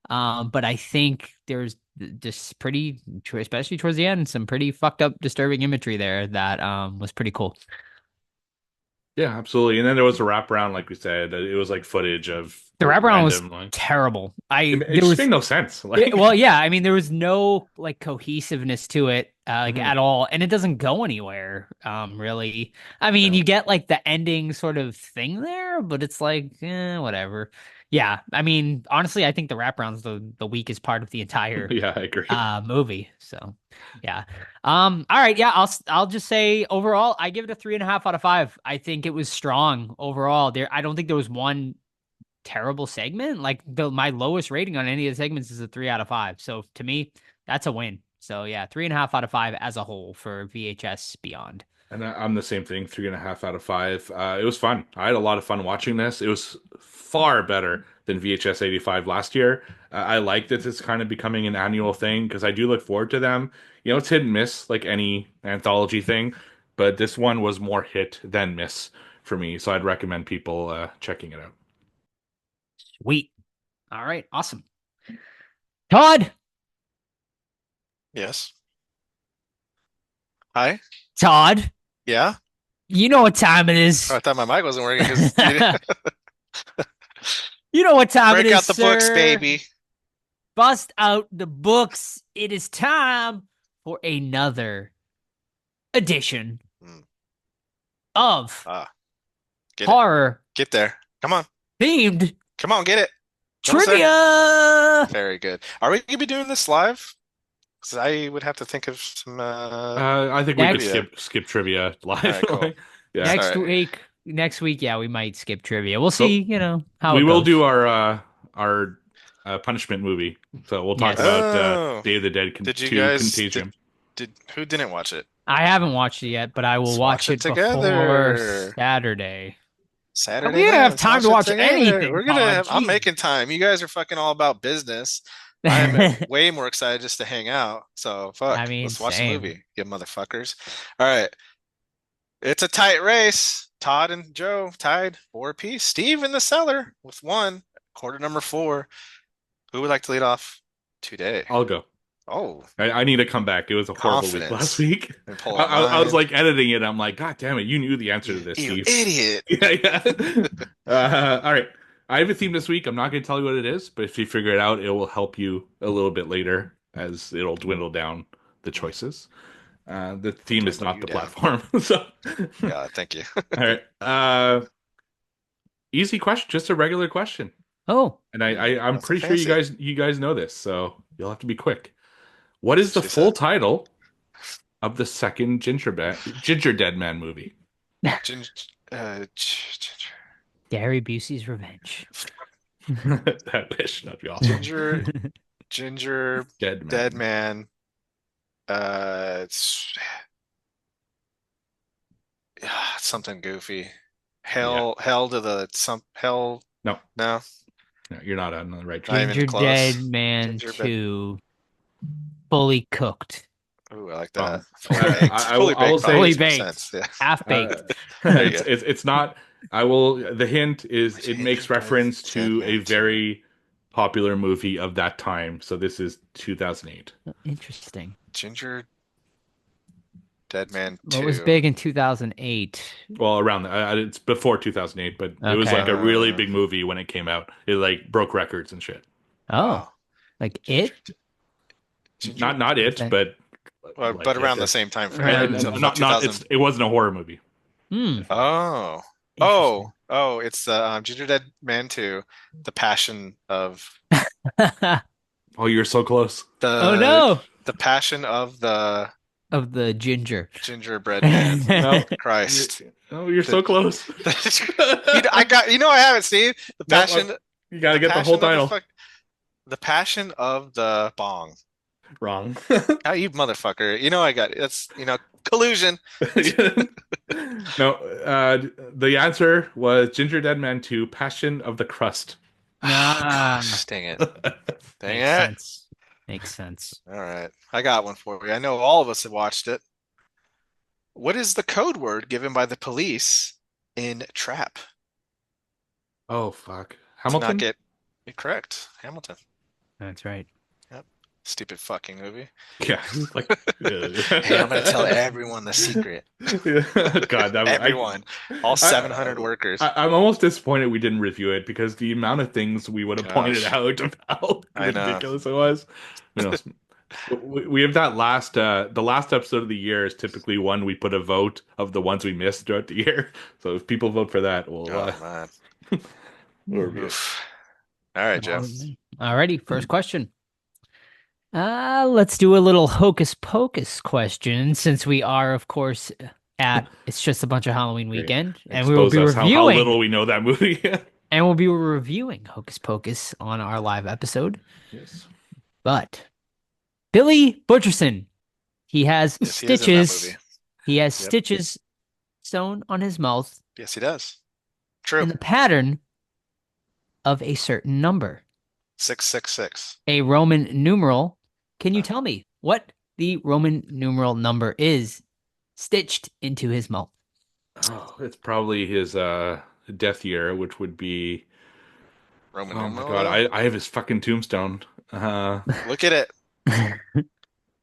But I think there's just pretty, especially towards the end, some pretty fucked up, disturbing imagery there that was pretty cool. Yeah, absolutely. And then there was a wraparound, like we said. It was like footage of The wraparound was random, like, terrible. it There just was made no sense. Like, well, yeah. I mean, there was no like cohesiveness to it, like Mhm. at all, and it doesn't go anywhere. Really. I mean, No. you get like the ending sort of thing there, but it's like, whatever. Yeah. I mean, honestly, I think the wraparound's the weakest part of the entire Yeah, I agree. movie. So, yeah. All right. Yeah. I'll just say overall, I give it a 3.5 out of 5. I think it was strong overall. I don't think there was one terrible segment. Like my lowest rating on any of the segments is a 3 out of 5. So to me, that's a win. So yeah, 3.5 out of 5 as a whole for VHS Beyond. And I'm the same thing, 3.5 out of 5. It was fun. I had a lot of fun watching this. It was far better than VHS 85 last year. I like that it's kind of becoming an annual thing because I do look forward to them. You know, it's hit and miss like any anthology thing, but this one was more hit than miss for me. So I'd recommend people checking it out. Sweet. All right. Awesome. Todd. yes. Hi. Todd. Yeah. You know what time it is. Oh, I thought my mic wasn't working. 'Cause you didn't- You know what time it Break is, out the books, sir. baby. Bust out the books. It is time for another edition Hmm. of Get it. horror Get there. Come on. themed Come on, get it. Almost there. trivia. Very good. Are we gonna be doing this live? Because I would have to think of some. I think we could Next- skip trivia live. All right, cool. Yeah. Next week, yeah, we might skip trivia. We'll see, how We it will goes. do our punishment movie. So we'll talk Yes. about Oh. Day of the Dead Did you 2 guys Contagion. who didn't watch it? I haven't watched it yet, but I will Let's watch watch it it together. before Saturday. Saturday. We don't night, have let's time to it watch together. anything, We're gonna Todd. have, I'm Jeez. making time. You guys are fucking all about business. I'm way more excited just to hang out. So fuck. I mean, let's watch same. the movie, you motherfuckers. All right. It's a tight race. Todd and Joe tied 4 apiece. Steve in the cellar with 1. Quarter number 4. Who would like to lead off today? I'll go. Oh, I need to come back. It was a horrible week Confidence. last week. and pull I was mine. like editing it. I'm like, God damn it! You knew the answer to this, You Steve. idiot. Yeah, yeah. All right. I have a theme this week. I'm not going to tell you what it is, but if you figure it out, it will help you a little bit later as it'll dwindle down the choices. The theme is Dwindle not you the down. platform. So, Yeah, thank you. all right. Easy question, just a regular question. Oh, And I'm Nothing pretty sure fancy. you guys know this, so you'll have to be quick. What is the She full said. title of the second Ginger Dead Man movie? Ginger, Gary Busey's Revenge. I wish that'd be awesome. Ginger Dead Man. Dead Man. It's something goofy. Hell to the hell. No. No. No, you're not on the right Not track. even Ginger close. Dead Man Ginger 2. Fully cooked. Ooh, I like Wrong. that. Fully baked. I Fully will baked say- probably Fully makes baked. sense. Yeah. Half baked. There you go. It's not. I will. The hint is Which it hint makes is reference Dead to Man a 2? very popular movie of that time. So this is 2008. Interesting. Ginger Dead Man 2. What was big in 2008? Well, around it's before 2008, but it was Okay. like a really big movie when it came out. It like broke records and shit. Oh, Wow. like it? Ginger- Not it, Okay. but Well, like but around the it's- same time frame. Around It's the- of not 2000. it wasn't a horror movie. Hmm. Oh. It's Ginger Dead Man 2, The Passion of Oh, you're so close. the Oh no! The Passion of the Of the ginger. Gingerbread Man. No. Christ. Oh, you're so close. I have it, Steve. The No, Passion You got to get the whole Passion of title. The Passion of the Bong. Wrong. Oh, you motherfucker. You know I got it. That's, collusion. No, the answer was Ginger Dead Man 2, Passion of the Crust. Ah, Dang it. Dang makes it. sense. Makes sense. All right. I got one for you. I know all of us have watched it. What is the code word given by the police in Trap? Oh, fuck. To Hamilton? not get it correct. Hamilton. That's right. Stupid fucking movie. Yeah. Like, Hey, I'm gonna tell everyone the secret. God, Everyone. All 700 workers. I'm almost disappointed we didn't review it because the amount of things we would have pointed Gosh. out of how I know. ridiculous it was. We have that last the last episode of the year is typically one we put a vote of the ones we missed throughout the year. So if people vote for that, we'll Oh man. we'll review it. Oof. All right, Joe. Alrighty, first question. Let's do a little hocus pocus question since we are, of course, at It's Just a Bunch of Halloween Great. Weekend, and we will Expose be us how reviewing little we know that movie. and we'll be reviewing Hocus Pocus on our live episode. Yes. But Billy Butcherson, he has Yes, he is in that stitches. movie. He has Yep. stitches sewn on his mouth Yes, he does. True. in the pattern of a certain number, 666. a Roman numeral. Can you tell me what the Roman numeral number is stitched into his mouth? Oh, it's probably his death year, which would be Roman oh my numeral. god, I have his fucking tombstone. Look at it.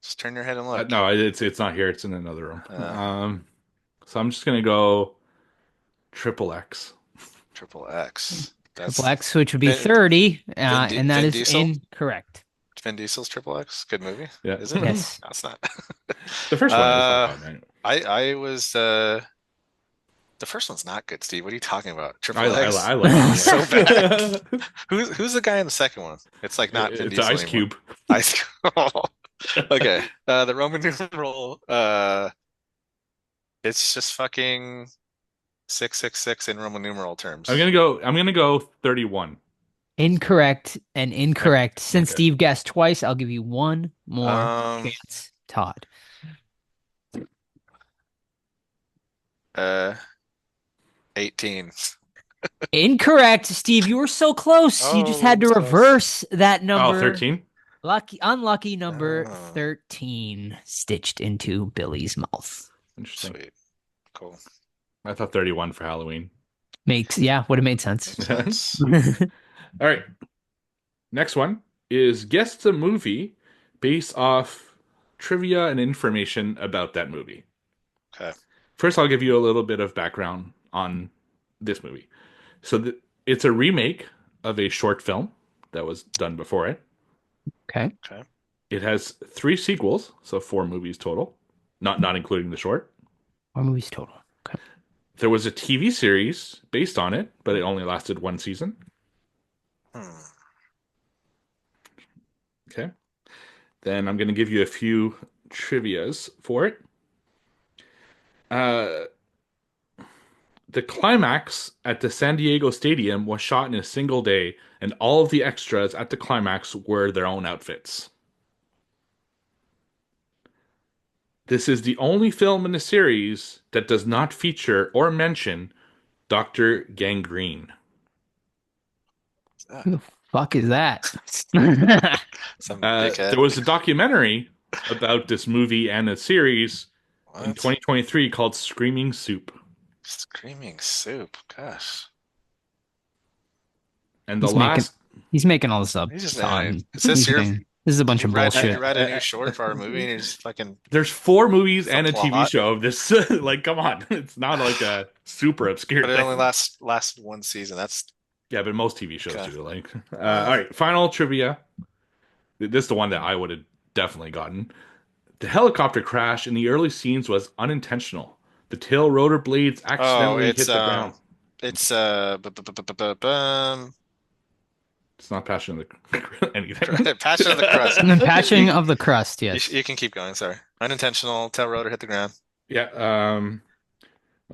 Just turn your head and look. No, it's not here. It's in another room. Oh. So I'm just gonna go triple X. Triple X. That's Triple X, which would be Vin- 30, Vin and that is Diesel? incorrect. Vin Diesel's Triple X. Good movie. Yeah. Is it? Yes. No, it's not. The first one. Was like, I was the first one's not good, Steve. What are you talking about? Triple I X. like it. So bad. Who's the guy in the second one? It's like not Vin It's Diesel Ice anymore. Cube. Ice Okay. The Roman numeral, it's just fucking 666 in Roman numeral terms. I'm gonna go 31. Incorrect and incorrect. Since Okay. Steve guessed twice, I'll give you one more Um, chance, Todd. 18. Incorrect, Steve. You were so close. You just had to Oh, close. reverse that number. Oh, 13? Unlucky number Oh. 13 stitched into Billy's mouth. Interesting. Sweet. Cool. I thought 31 for Halloween. Would have made sense. Makes sense. All right. Next one is guess the movie based off trivia and information about that movie. Okay. First, I'll give you a little bit of background on this movie. So it's a remake of a short film that was done before it. Okay. Okay. It has 3 sequels, so 4 movies total, not including the short. 4 movies total. Okay. There was a TV series based on it, but it only lasted 1 season. Hmm. Okay. Then I'm going to give you a few trivias for it. The climax at the San Diego Stadium was shot in a single day, and all of the extras at the climax were their own outfits. This is the only film in the series that does not feature or mention Dr. Gangrene. Who the fuck is that? Some dickhead. There was a documentary about this movie and a series in What? 2023 called Screaming Soup. Screaming Soup. Gosh. And the He's making- last He's making all this up. He's just Todd. is this He's your saying- This is a bunch of you bullshit. read a new short for our movie and you're just fucking there's 4 movies It's a and a TV plot. show of this. Like, come on, it's not like a super obscure but it thing. only lasts 1 season. That's Yeah, but most TV shows Okay. do. Like, all right, final trivia. This is the one that I would have definitely gotten. The helicopter crash in the early scenes was unintentional. The tail rotor blades accidentally hit it's the ground. it's It's not Passion of the anything. Passion of the Crust. And then patching of the crust, yes. You can keep going. Sorry. Unintentional tail rotor hit the ground. Yeah. 1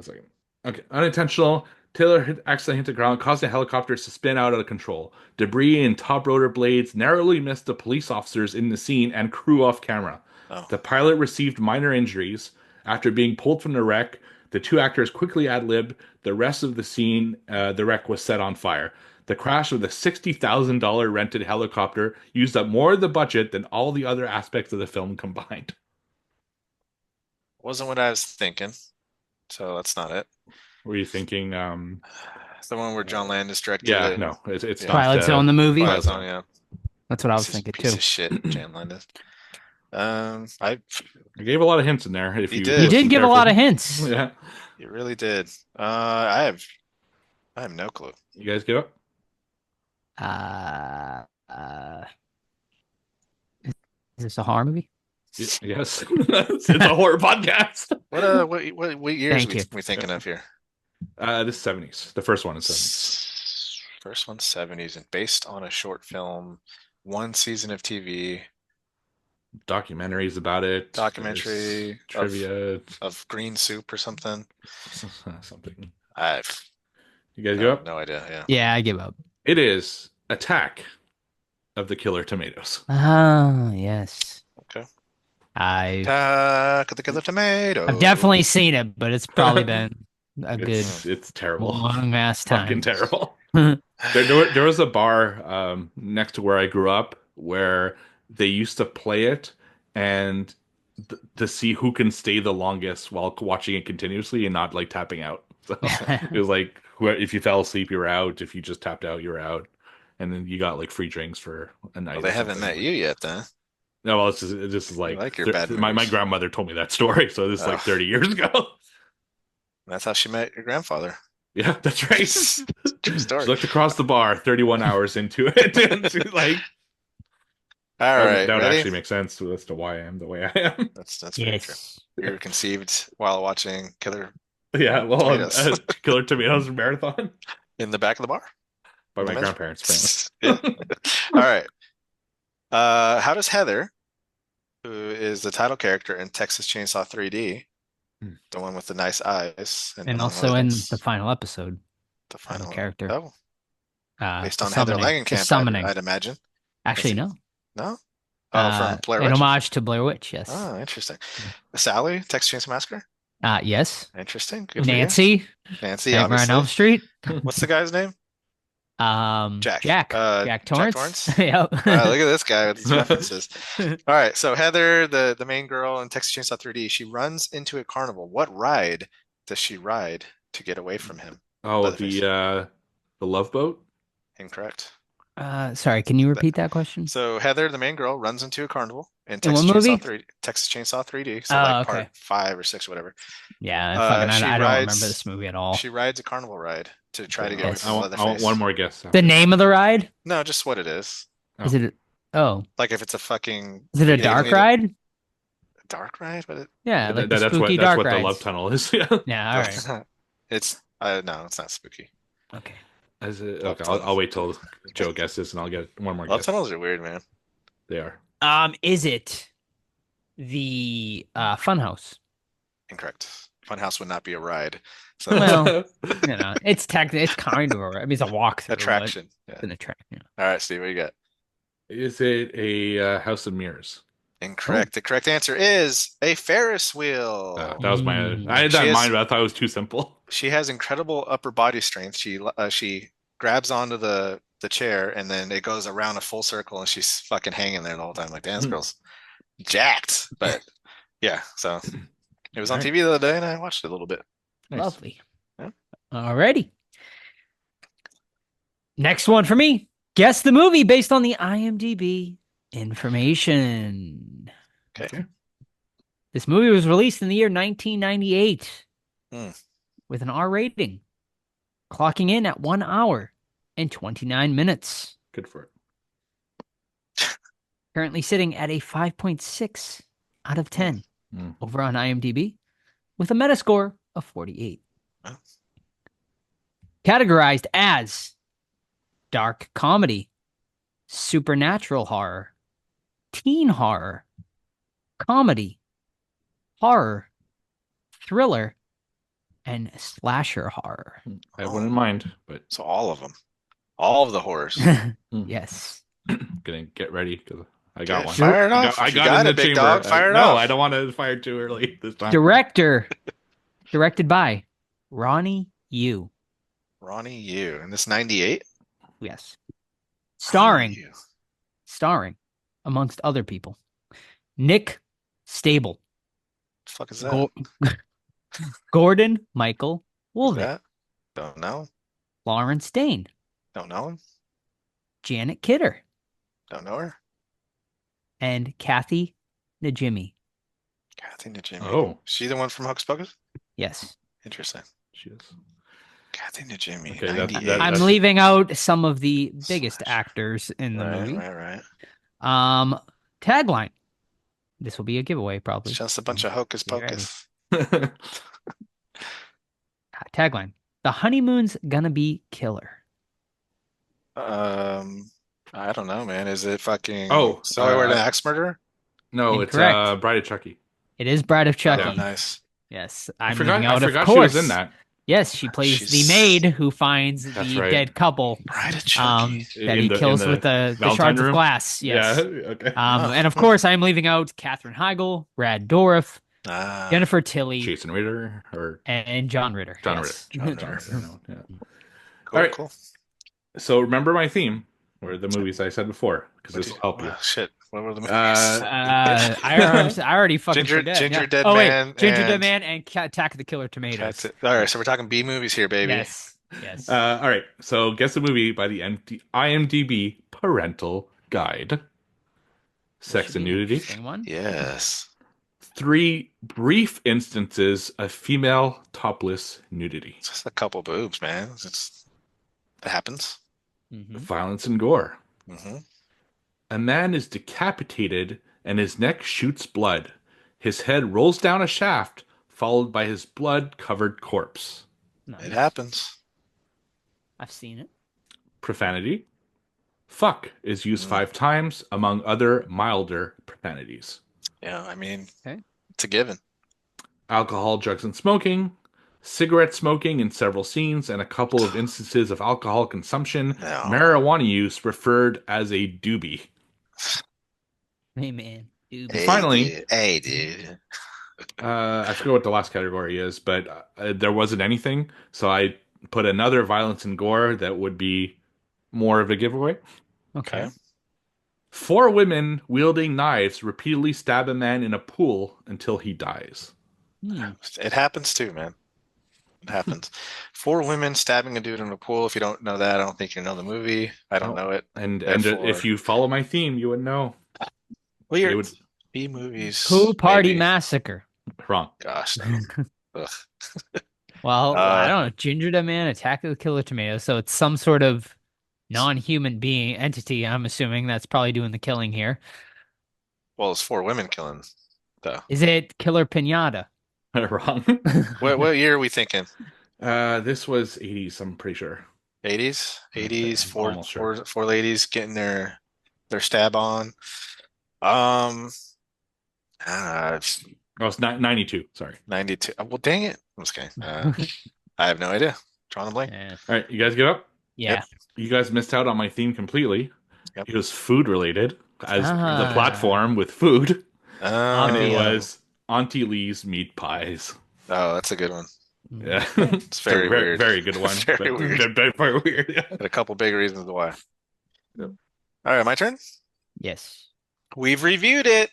second. Okay. Unintentional. Taylor accidentally hit the ground, caused the helicopters to spin out of control. Debris and top rotor blades narrowly missed the police officers in the scene and crew off camera. Oh. The pilot received minor injuries. After being pulled from the wreck, the 2 actors quickly ad-libbed the rest of the scene. The wreck was set on fire. The crash of the $60,000 rented helicopter used up more of the budget than all the other aspects of the film combined. Wasn't what I was thinking. So that's not it. Were you thinking? It's the one where John Landis directed Yeah, it. no, it's Yeah. not. Twilight Zone, the movie. Twilight Zone, yeah. That's what I was Piece of- thinking piece too. of shit, John Landis. I gave a lot of hints in there. If You you did. He did listen give a lot of carefully. hints. Yeah, You really did. I have no clue. you guys give up. Is this a horror movie? Yes, it's a horror podcast. What years Thank you. we thinking of here? This 70s. The first one is 70s. First one's 70s and based on a short film, 1 season of TV Documentaries about it. Documentary There's trivia, of green soup or something. something. I've You guys give up? no idea. Yeah. Yeah, I give up. It is Attack of the Killer Tomatoes. Ah, yes. Okay. I've The Killer Tomato. definitely seen it, but it's probably been a good It's terrible. long ass Fucking time. terrible. There was a bar next to where I grew up where they used to play it and to see who can stay the longest while watching it continuously and not like tapping out. So it was like if you fell asleep, you were out. If you just tapped out, you were out. And then you got like free drinks for a night. Well, they or haven't something. met you yet, then. No, well, this is like, like your bad my memories. grandmother told me that story, so this is like Ugh. 30 years ago. That's how she met your grandfather. Yeah, that's right. True story. She looked across the bar 31 hours into it. And she's like, All right, that would ready? actually make sense as to why I am the way I am. That's very true. Yes. You were conceived while watching Killer Yeah, well, Tomatoes. Killer Tomatoes Marathon in the back of the bar. by my Imagine. grandparents, Yeah. All right. How does Heather, who is the title character in Texas Chainsaw 3D, Hmm. the one with the nice eyes, And among also other in things, the final episode, the final final character. Oh, based the on Heather summoning. The Langenkamp, summoning. I'd imagine. Actually, That's- no. No? Oh, from Blair An Witch. homage to Blair Witch, yes. Oh, interesting. Sally, Texas Chainsaw Massacre. Yes. Interesting. Good for you. Nancy, Nancy, Nightmare on obviously. Elm Street. What's the guy's name? Jack. Jack. Jack Torrance. Torrance? Yep. Wow, look at this guy with these references. All right, so Heather, the main girl in Texas Chainsaw 3D, she runs into a carnival. What ride does she ride to get away from him? Oh, Leatherface. the Love Boat. Incorrect. Sorry, can you repeat that question? So Heather, the main girl, runs into a carnival in In what Texas Chainsaw movie? 3D, Texas Chainsaw 3D. So Oh, like okay. part 5 or 6, whatever. Yeah, She I don't remember rides- this movie at all. She rides a carnival ride to try to get away Yes. from I want Leatherface. one more guess. The name of the ride? No, just what it is. Is it? Oh, Like if it's a fucking is it a you dark need a ride? dark ride, but Yeah, like the that's spooky what dark the rides. love tunnel is. Yeah. Yeah, all right. it's no, it's not spooky. Okay. Okay, I'll wait till Joe guesses, and I'll get one more Love guess. tunnels are weird, man. They are. Is it the Funhouse? Incorrect. Funhouse would not be a ride. So Well, you know, it's kind of a. I mean, it's a walk attraction. Yeah. It's an attraction. All right, Steve, what you got? Is it a House of Mirrors? Incorrect. The correct answer is a Ferris wheel. That was my. I had that She in is- mind, but I thought it was too simple. She has incredible upper body strength. She grabs onto the chair and then it goes around a full circle and she's fucking hanging there the whole time. Like, damn, this girl's jacked. But yeah, so it was on All right. TV the other day and I watched it a little bit. Nice. Lovely. Yeah. Alrighty. Next one for me. Guess the movie based on the IMDb information. Okay. This movie was released in the year 1998 Hmm. with an R rating, clocking in at 1 hour and 29 minutes. Good for it. Currently sitting at a 5.6 out of 10 Mm. over on IMDb with a Metascore of 48. Wow. Categorized as dark comedy, supernatural horror, teen horror, comedy, horror, thriller, and slasher horror. I have one in mind, but So all of them. All of the horrors. Yes. gonna get ready because I got Okay, one. fire it off. I You got got in the it, big chamber. dog. Fire it no, off. I don't want to fire too early this time. Directed by Ronnie Yu. Ronnie Yu. And this 98? Yes. Starring, Yu. amongst other people, Nick Stable, The fuck is that? Gordon Michael Who's Wolvett, that? Don't know. Lawrence Dane, Don't know him. Janet Kidder, Don't know her. and Kathy Najimy. Kathy Najimy. Oh. She the one from Hocus Pocus? Yes. Interesting. She is. Kathy Najimy. Okay, that- 98. I'm that's- leaving out some of the biggest Slash. actors in the movie. Right. Tagline. This will be a giveaway, probably. It's just a bunch of Hocus You ready? Pocus. Tagline. The honeymoon's gonna be killer. I don't know, man. Is it fucking Oh, So I Were an uh, Axe Murderer? No, Incorrect. it's Bride of Chucky. It is Bride of Chucky. Oh, nice. Yes, I I'm forgot. leaving out, I of forgot course. she was in that. Yes, she plays She's- the maid who finds That's the right. dead couple Bride of Chucky. that In he the- kills in with the Valentine shards of room? glass. Yes. Yeah. Okay. And of course, I'm leaving out Katherine Heigl, Brad Dourif, Ah, Jennifer Tilly, Jason Ritter or and John Ritter. John Yes. Ritter. John Ritter. No, yeah. cool, all right. cool. So remember my theme, or the movies I said before, because this will help you. Well, shit. What were the movies? I already fucking Ginger- forget. Ginger yeah. Dead oh, wait. Man Ginger Dead and- Man and Attack of the Killer Tomatoes. That's it. All right, so we're talking B movies here, baby. Yes. Yes. All right. So guess the movie by the IMDb parental guide. Sex Should and be an nudity. interesting one. Yes. 3 brief instances of female topless nudity. It's just a couple boobs, man. It happens. Mhm. Violence and gore. Hmm. A man is decapitated and his neck shoots blood. His head rolls down a shaft, followed by his blood-covered corpse. Nice. It happens. I've seen it. Profanity. Fuck is used 5 times, among other milder profanities. Yeah, I mean, Okay. it's a given. Alcohol, drugs, and smoking. Cigarette smoking in several scenes, and a couple of instances of alcohol consumption. No. Marijuana use referred as a doobie. Hey, man. Dude. Hey. Finally- dude. Hey, dude. I forget what the last category is, but there wasn't anything, so I put another violence and gore that would be more of a giveaway. Okay. 4 women wielding knives repeatedly stab a man in a pool until he dies. Hmm. It happens too, man. It happens. 4 women stabbing a dude in a pool. If you don't know that, I don't think you know the movie. I don't know it. And Therefore- if you follow my theme, you would know. Weird. It would B movies. Pool Party maybe. Massacre. wrong. Gosh, no. Ugh. Well, I don't know. Ginger the Man, Attack of the Killer Tomatoes. So it's some sort of non-human being entity. I'm assuming that's probably doing the killing here. Well, it's 4 women killing, though. Is it Killer Pinata? Wrong. What year are we thinking? This was 80s, I'm pretty sure. 80s? 80s, I'm four, almost sure. four ladies getting their stab on. Uh, Oh, it's 92. Sorry. 92. Well, dang it. I'm just kidding. I have no idea. Drawing a blank. Yeah. All right, you guys get up? Yeah. You guys missed out on my theme completely. Yep. It was food related, as the Ah. platform with food. And it Yeah. was Auntie Lee's meat pies. Oh, that's a good one. Yeah. It's very weird. Very good one. Very but- weird. Very weird. Yeah. Got a couple big reasons why. Yep. All right, my turn. Yes. We've reviewed it.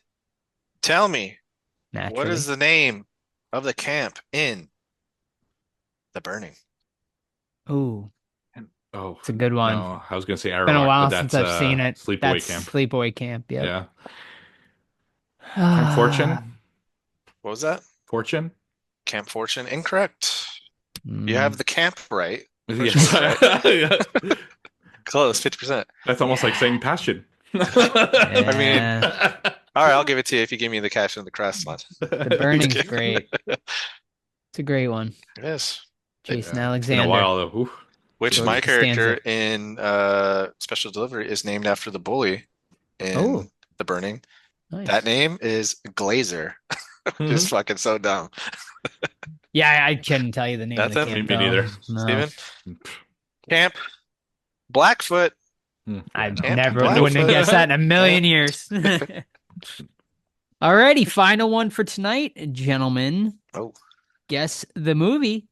Tell me, Naturally. what is the name of the camp in The Burning? Ooh, Oh, it's a good one. no, I was going to say It's been a Arawak, while but since that's, I've seen it. Sleepaway That's Camp. Sleepaway Camp. Yep. Yeah. Camp Fortune? What was that? Fortune? Camp Fortune? Incorrect. Mm. You have the camp right. Yes. Yeah. Close, 50%. That's almost like saying passion. I mean, Yeah. all right, I'll give it to you if you give me the cash and the crust slot. The Burning's great. It's a great one. It is. Jason in Alexander. a while, though. Oof. Which George my character Costanza. in Special Delivery is named after the bully in Oh. The Burning. Nice. That name is Glazer. Mhm. Just fucking so dumb. Yeah, I couldn't tell you the name of the Nothing? camp. Me though. neither. No. Steven? Camp Blackfoot. I Camp never Blackfoot. wouldn't have guessed that in a million years. Alrighty, final one for tonight, gentlemen. Oh. Guess the movie.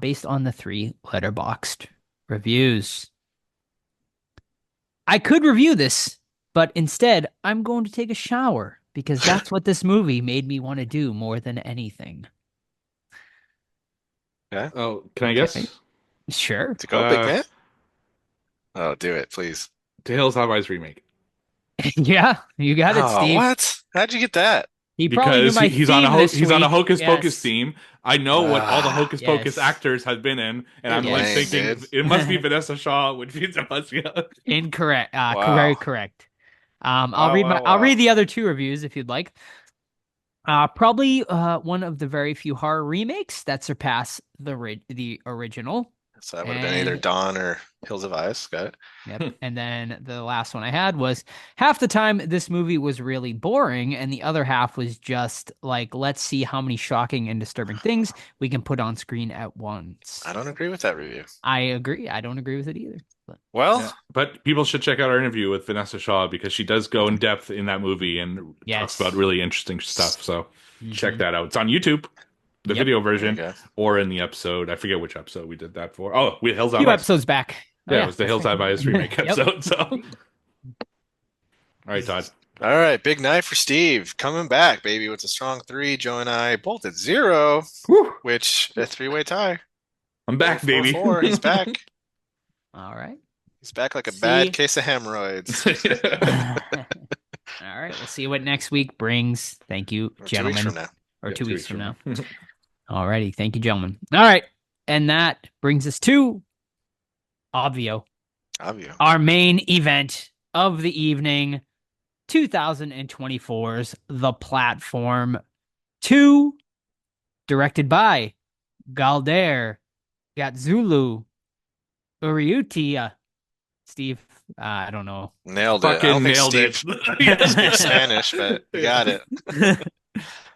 Based on the 3 letterboxed reviews. I could review this, but instead I'm going to take a shower because that's what this movie made me want to do more than anything. Oh, can I guess? Okay. Sure. To go, big Uh, man? Oh, do it, please. The Hills Have Eyes remake. Yeah, you got it, Oh, Steve. what? How'd you get that? He probably knew Because my he's on a theme this he's on a week. Hocus Pocus Yes. theme. I know what all the Hocus Pocus yes. actors have been in, and I'm like Lame, thinking dude. it must be Vanessa Shaw, which means it must be. Incorrect. Wow. Very correct. I'll Wow, read wow, I'll wow. read the other 2 reviews if you'd like. Probably one of the very few horror remakes that surpass the original. So that would have been either And- Dawn or Hills of Ice. Got it. Yep. And then the last one I had was half the time this movie was really boring, and the other half was just like, let's see how many shocking and disturbing things we can put on screen at once. I don't agree with that review. I agree. I don't agree with it either. But Well, Yeah. But people should check out our interview with Vanessa Shaw because she does go in depth in that movie and Yes. talks about really interesting stuff. So check Mhm. that out. It's on YouTube, the Yep. video there you version, go. or in the episode. I forget which episode we did that for. Oh, we Hills A Have few Eyes. episodes back. Oh, Yeah, it was the Hills Have Eyes remake Yep. episode. So, all right, Todd. All right, big night for Steve. Coming back, baby, with a strong 3. Joe and I both at 0, Whew. which a 3-way tie. I'm back, 4-4-4. baby. He's back. All right. He's back like a See? bad case of hemorrhoids. All right. We'll see what next week brings. Thank you, Or 2 weeks gentlemen. from now. Or Yeah, 2 weeks from now. now. Alrighty. Thank you, gentlemen. All right. And that brings us to Obvio, Obvio. our main event of the evening, 2024's The Platform 2, directed by Galder Gatzulu Uriutia. Steve, I don't know. Nailed it. I Fucking don't think nailed it. Steve speaks Spanish, but you got it.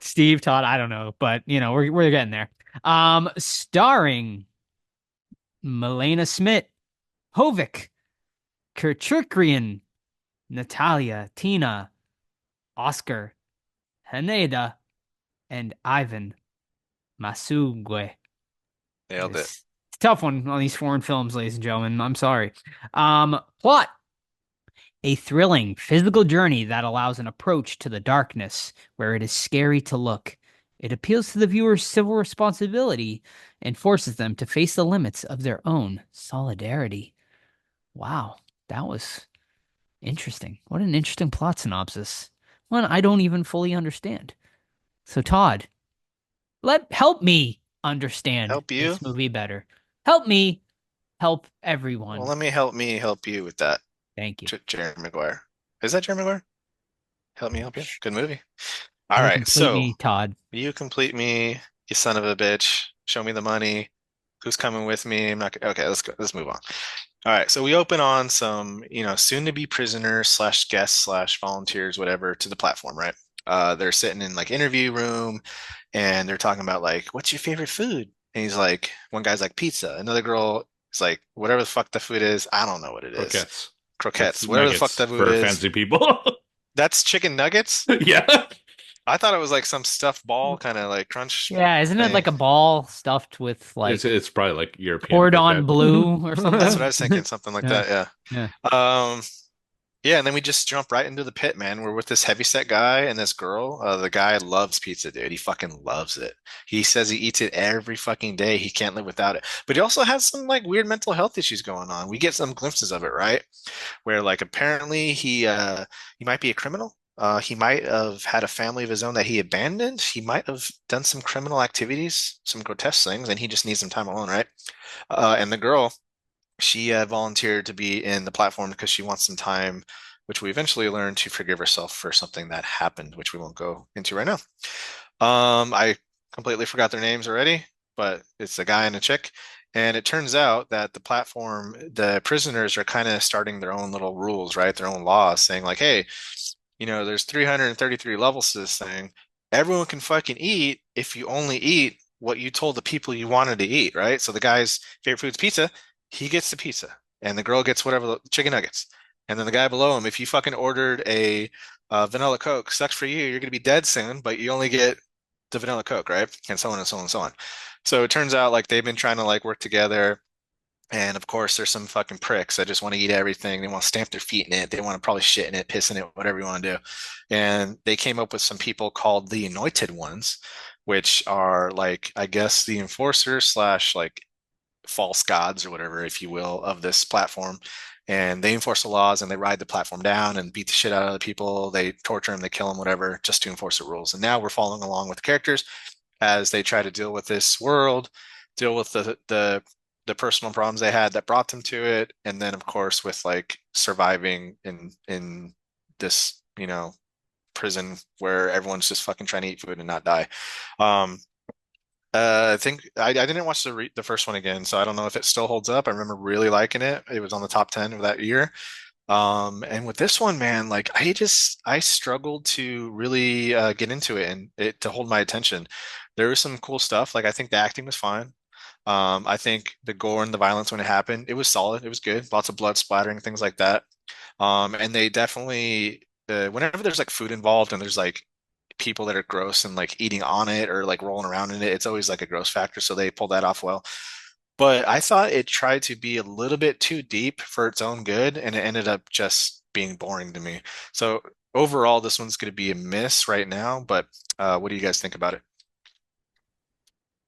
Steve, Todd, I don't know, but you know, we're getting there. Starring Milena Smith, Hovik, Kerchukrian, Natalia, Tina, Oscar, Haneda, and Ivan Masugwe. Nailed it. It's a tough one on these foreign films, ladies and gentlemen. I'm sorry. Plot. A thrilling physical journey that allows an approach to the darkness where it is scary to look It appeals to the viewer's civil responsibility and forces them to face the limits of their own solidarity. Wow, that was interesting. What an interesting plot synopsis. One I don't even fully understand. So Todd, help me understand Help you? this movie better. Help me help Well, everyone. let me help you with that. Thank you. Jerry Maguire. Is that Jerry Maguire? Help me help you. Good movie. All You right, complete me, so Todd. you complete me, you son of a bitch. Show me the money. Who's coming with me? I'm not okay. Let's go. Let's move on. All right, so we open on some, soon to be prisoners slash guests slash volunteers, whatever, to the platform, right? They're sitting in like interview room, and they're talking about like, what's your favorite food? And he's like, one guy's like pizza. Another girl is like, whatever the fuck the food is, I don't know what it is. Croquettes. Croquettes, That's whatever the fuck nuggets the food for is. fancy people. That's chicken nuggets? Yeah. I thought it was like some stuffed ball kind of like crunch Yeah, isn't it thing. like a ball stuffed with like It's probably like European cordon croquette. bleu or something? That's what I was thinking, something like Yeah. that, Yeah. yeah. Yeah, and then we just jump right into the pit, man. We're with this heavyset guy and this girl. The guy loves pizza, dude. He fucking loves it. He says he eats it every fucking day. He can't live without it. But he also has some like weird mental health issues going on. We get some glimpses of it, right? Where like apparently he might be a criminal. He might have had a family of his own that he abandoned. He might have done some criminal activities, some grotesque things, and he just needs some time alone, right? And the girl, she volunteered to be in the platform because she wants some time, which we eventually learned to forgive herself for something that happened, which we won't go into right now. I completely forgot their names already, but it's a guy and a chick. And it turns out that the platform, the prisoners are kind of starting their own little rules, right? Their own laws saying like, hey, there's 333 levels to this thing. Everyone can fucking eat if you only eat what you told the people you wanted to eat, right? So the guy's favorite food's pizza. He gets the pizza, and the girl gets whatever the chicken nuggets. And then the guy below him, if you fucking ordered a vanilla Coke, sucks for you. You're gonna be dead soon, but you only get the vanilla Coke, right? And so on and so on and so on. So it turns out like they've been trying to like work together. And of course, there's some fucking pricks that just want to eat everything. They want to stamp their feet in it. They want to probably shit in it, piss in it, whatever you want to do. And they came up with some people called the Anointed Ones, which are like, I guess, the enforcers slash like false gods or whatever, if you will, of this platform. And they enforce the laws and they ride the platform down and beat the shit out of the people. They torture them, they kill them, whatever, just to enforce the rules. And now we're following along with the characters as they try to deal with this world, deal with the personal problems they had that brought them to it, and then of course with like surviving in this prison where everyone's just fucking trying to eat food and not die. I think I didn't watch the first one again, so I don't know if it still holds up. I remember really liking it. It was on the top 10 of that year. And with this one, man, like I struggled to really get into it and it to hold my attention. There was some cool stuff. Like I think the acting was fine. I think the gore and the violence when it happened, it was solid. It was good. Lots of blood splattering, things like that. And they definitely, whenever there's like food involved and there's like people that are gross and like eating on it or like rolling around in it, it's always like a gross factor. So they pulled that off well. But I thought it tried to be a little bit too deep for its own good, and it ended up just being boring to me. So overall, this one's going to be a miss right now. But what do you guys think about it?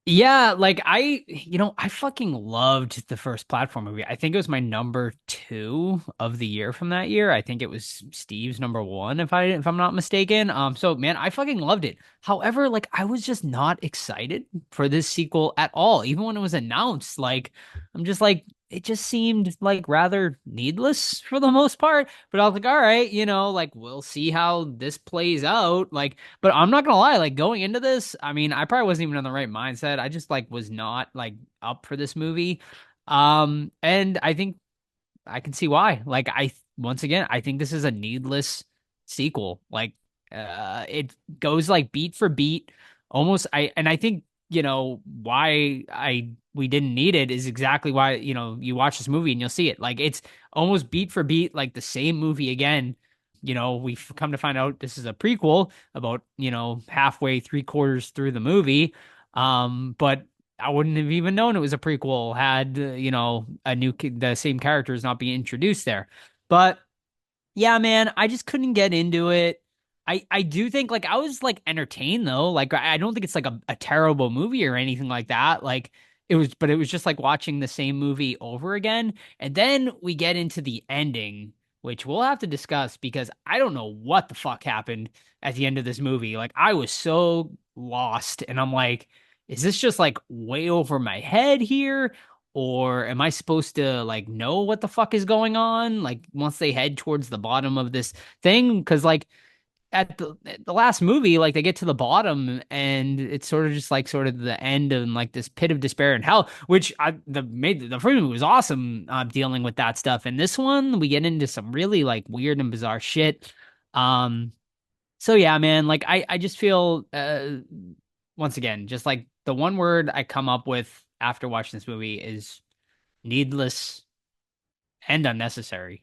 Yeah, like I fucking loved the first platform movie. I think it was my number 2 of the year from that year. I think it was Steve's number 1 if I'm not mistaken. So man, I fucking loved it. However, like I was just not excited for this sequel at all. Even when it was announced, like I'm just like it just seemed like rather needless for the most part. But I was like, all right, like we'll see how this plays out. Like, but I'm not gonna lie, like going into this, I mean, I probably wasn't even in the right mindset. I just like was not like up for this movie. And I think I can see why. Like once again, I think this is a needless sequel. Like it goes like beat for beat almost. I think why we didn't need it is exactly why you watch this movie and you'll see it. Like it's almost beat for beat like the same movie again. We've come to find out this is a prequel about halfway 3/4 through the movie. But I wouldn't have even known it was a prequel had the same characters not being introduced there. But yeah, man, I just couldn't get into it. I do think like I was like entertained though. Like I don't think it's like a terrible movie or anything like that. Like it was just like watching the same movie over again. And then we get into the ending, which we'll have to discuss because I don't know what the fuck happened at the end of this movie. Like I was so lost and I'm like, is this just like way over my head here? Or am I supposed to like know what the fuck is going on? Like once they head towards the bottom of this thing, because like at the last movie, like they get to the bottom and it's sort of just like sort of the end of like this pit of despair and hell, which the first movie was awesome dealing with that stuff. And this one, we get into some really like weird and bizarre shit. Um, so yeah, man, like I just feel once again, just like the one word I come up with after watching this movie is needless and unnecessary.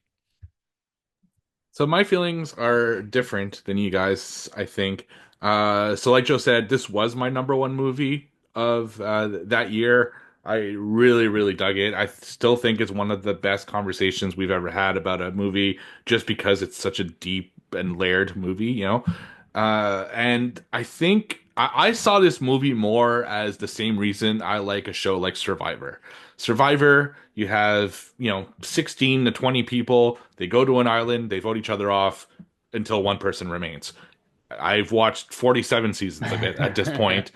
So my feelings are different than you guys, I think. So like Joe said, this was my number one movie of that year. I really, really dug it. I still think it's one of the best conversations we've ever had about a movie, just because it's such a deep and layered movie, you know? And I think I saw this movie more as the same reason I like a show like Survivor. Survivor, you have, 16 to 20 people. They go to an island, they vote each other off until one person remains. I've watched 47 seasons of it at this point.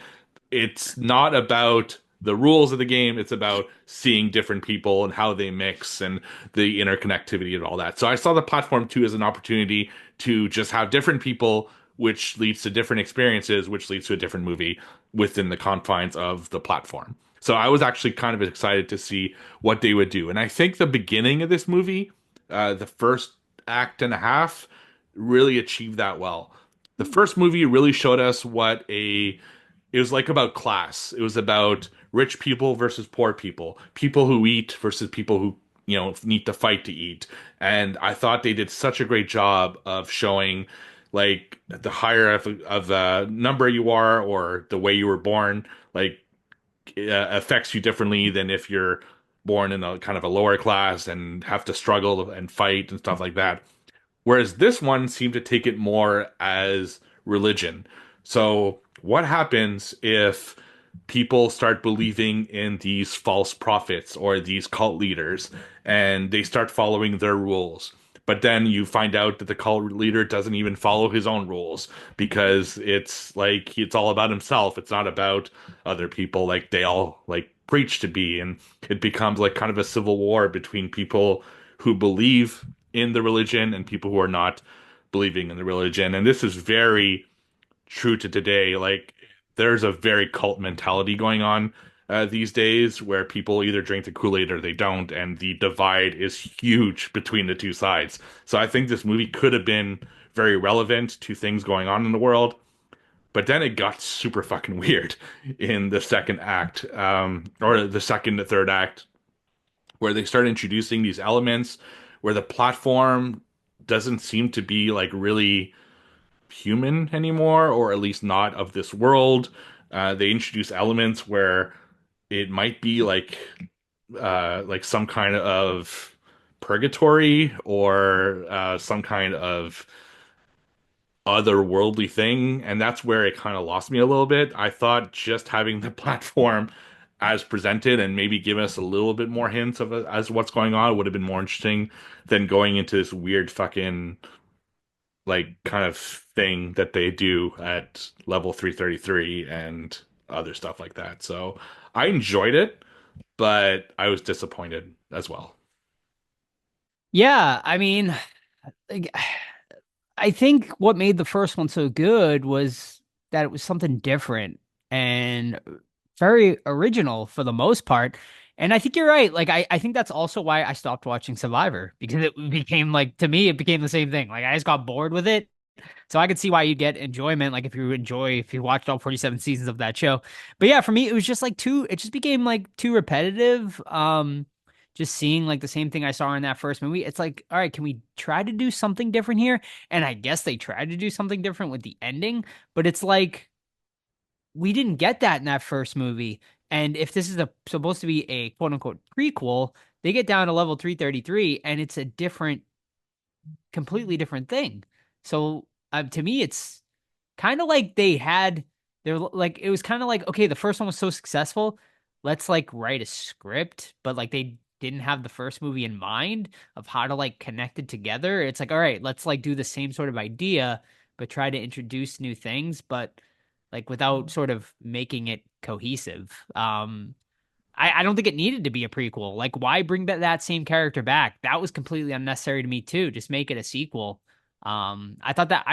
It's not about the rules of the game, it's about seeing different people and how they mix and the interconnectivity and all that. So I saw the platform too as an opportunity to just have different people, which leads to different experiences, which leads to a different movie within the confines of the platform. So I was actually kind of excited to see what they would do. And I think the beginning of this movie, the first act and a half, really achieved that well. The first movie really showed us it was like about class. It was about rich people versus poor people, people who eat versus people who, need to fight to eat. And I thought they did such a great job of showing like the higher of the number you are or the way you were born, like affects you differently than if you're born in a kind of a lower class and have to struggle and fight and stuff like that. Whereas this one seemed to take it more as religion. So, what happens if people start believing in these false prophets or these cult leaders and they start following their rules? But then you find out that the cult leader doesn't even follow his own rules because it's like it's all about himself. It's not about other people like they all like preach to be. And it becomes like kind of a civil war between people who believe in the religion and people who are not believing in the religion. And this is very true to today. Like, there's a very cult mentality going on these days where people either drink the Kool-Aid or they don't, and the divide is huge between the two sides. So I think this movie could have been very relevant to things going on in the world. But then it got super fucking weird in the second act, or the second to third act, where they start introducing these elements where the platform doesn't seem to be like really human anymore, or at least not of this world. They introduce elements where it might be like some kind of purgatory or some kind of otherworldly thing, and that's where it kind of lost me a little bit. I thought just having the platform as presented and maybe giving us a little bit more hints of as what's going on would have been more interesting than going into this weird fucking like kind of thing that they do at level 333 and other stuff like that. So I enjoyed it, but I was disappointed as well. Yeah, I mean, like, I think what made the first one so good was that it was something different and very original for the most part. And I think you're right. Like, I think that's also why I stopped watching Survivor because it became like, to me, it became the same thing. Like, I just got bored with it. So I could see why you'd get enjoyment, like if you watched all 47 seasons of that show. But yeah, for me, it was just like it just became like too repetitive. Just seeing like the same thing I saw in that first movie. It's like, all right, can we try to do something different here? And I guess they tried to do something different with the ending, but it's like we didn't get that in that first movie. And if this is supposed to be a quote unquote prequel, they get down to level 333 and it's a completely different thing. So to me, it's kind of like they're like, it was kind of like, okay, the first one was so successful. Let's like write a script, but like they didn't have the first movie in mind of how to like connect it together. It's like, all right, let's like do the same sort of idea, but try to introduce new things, but like without sort of making it cohesive. I don't think it needed to be a prequel. Like, why bring that same character back? That was completely unnecessary to me too. Just make it a sequel. I thought that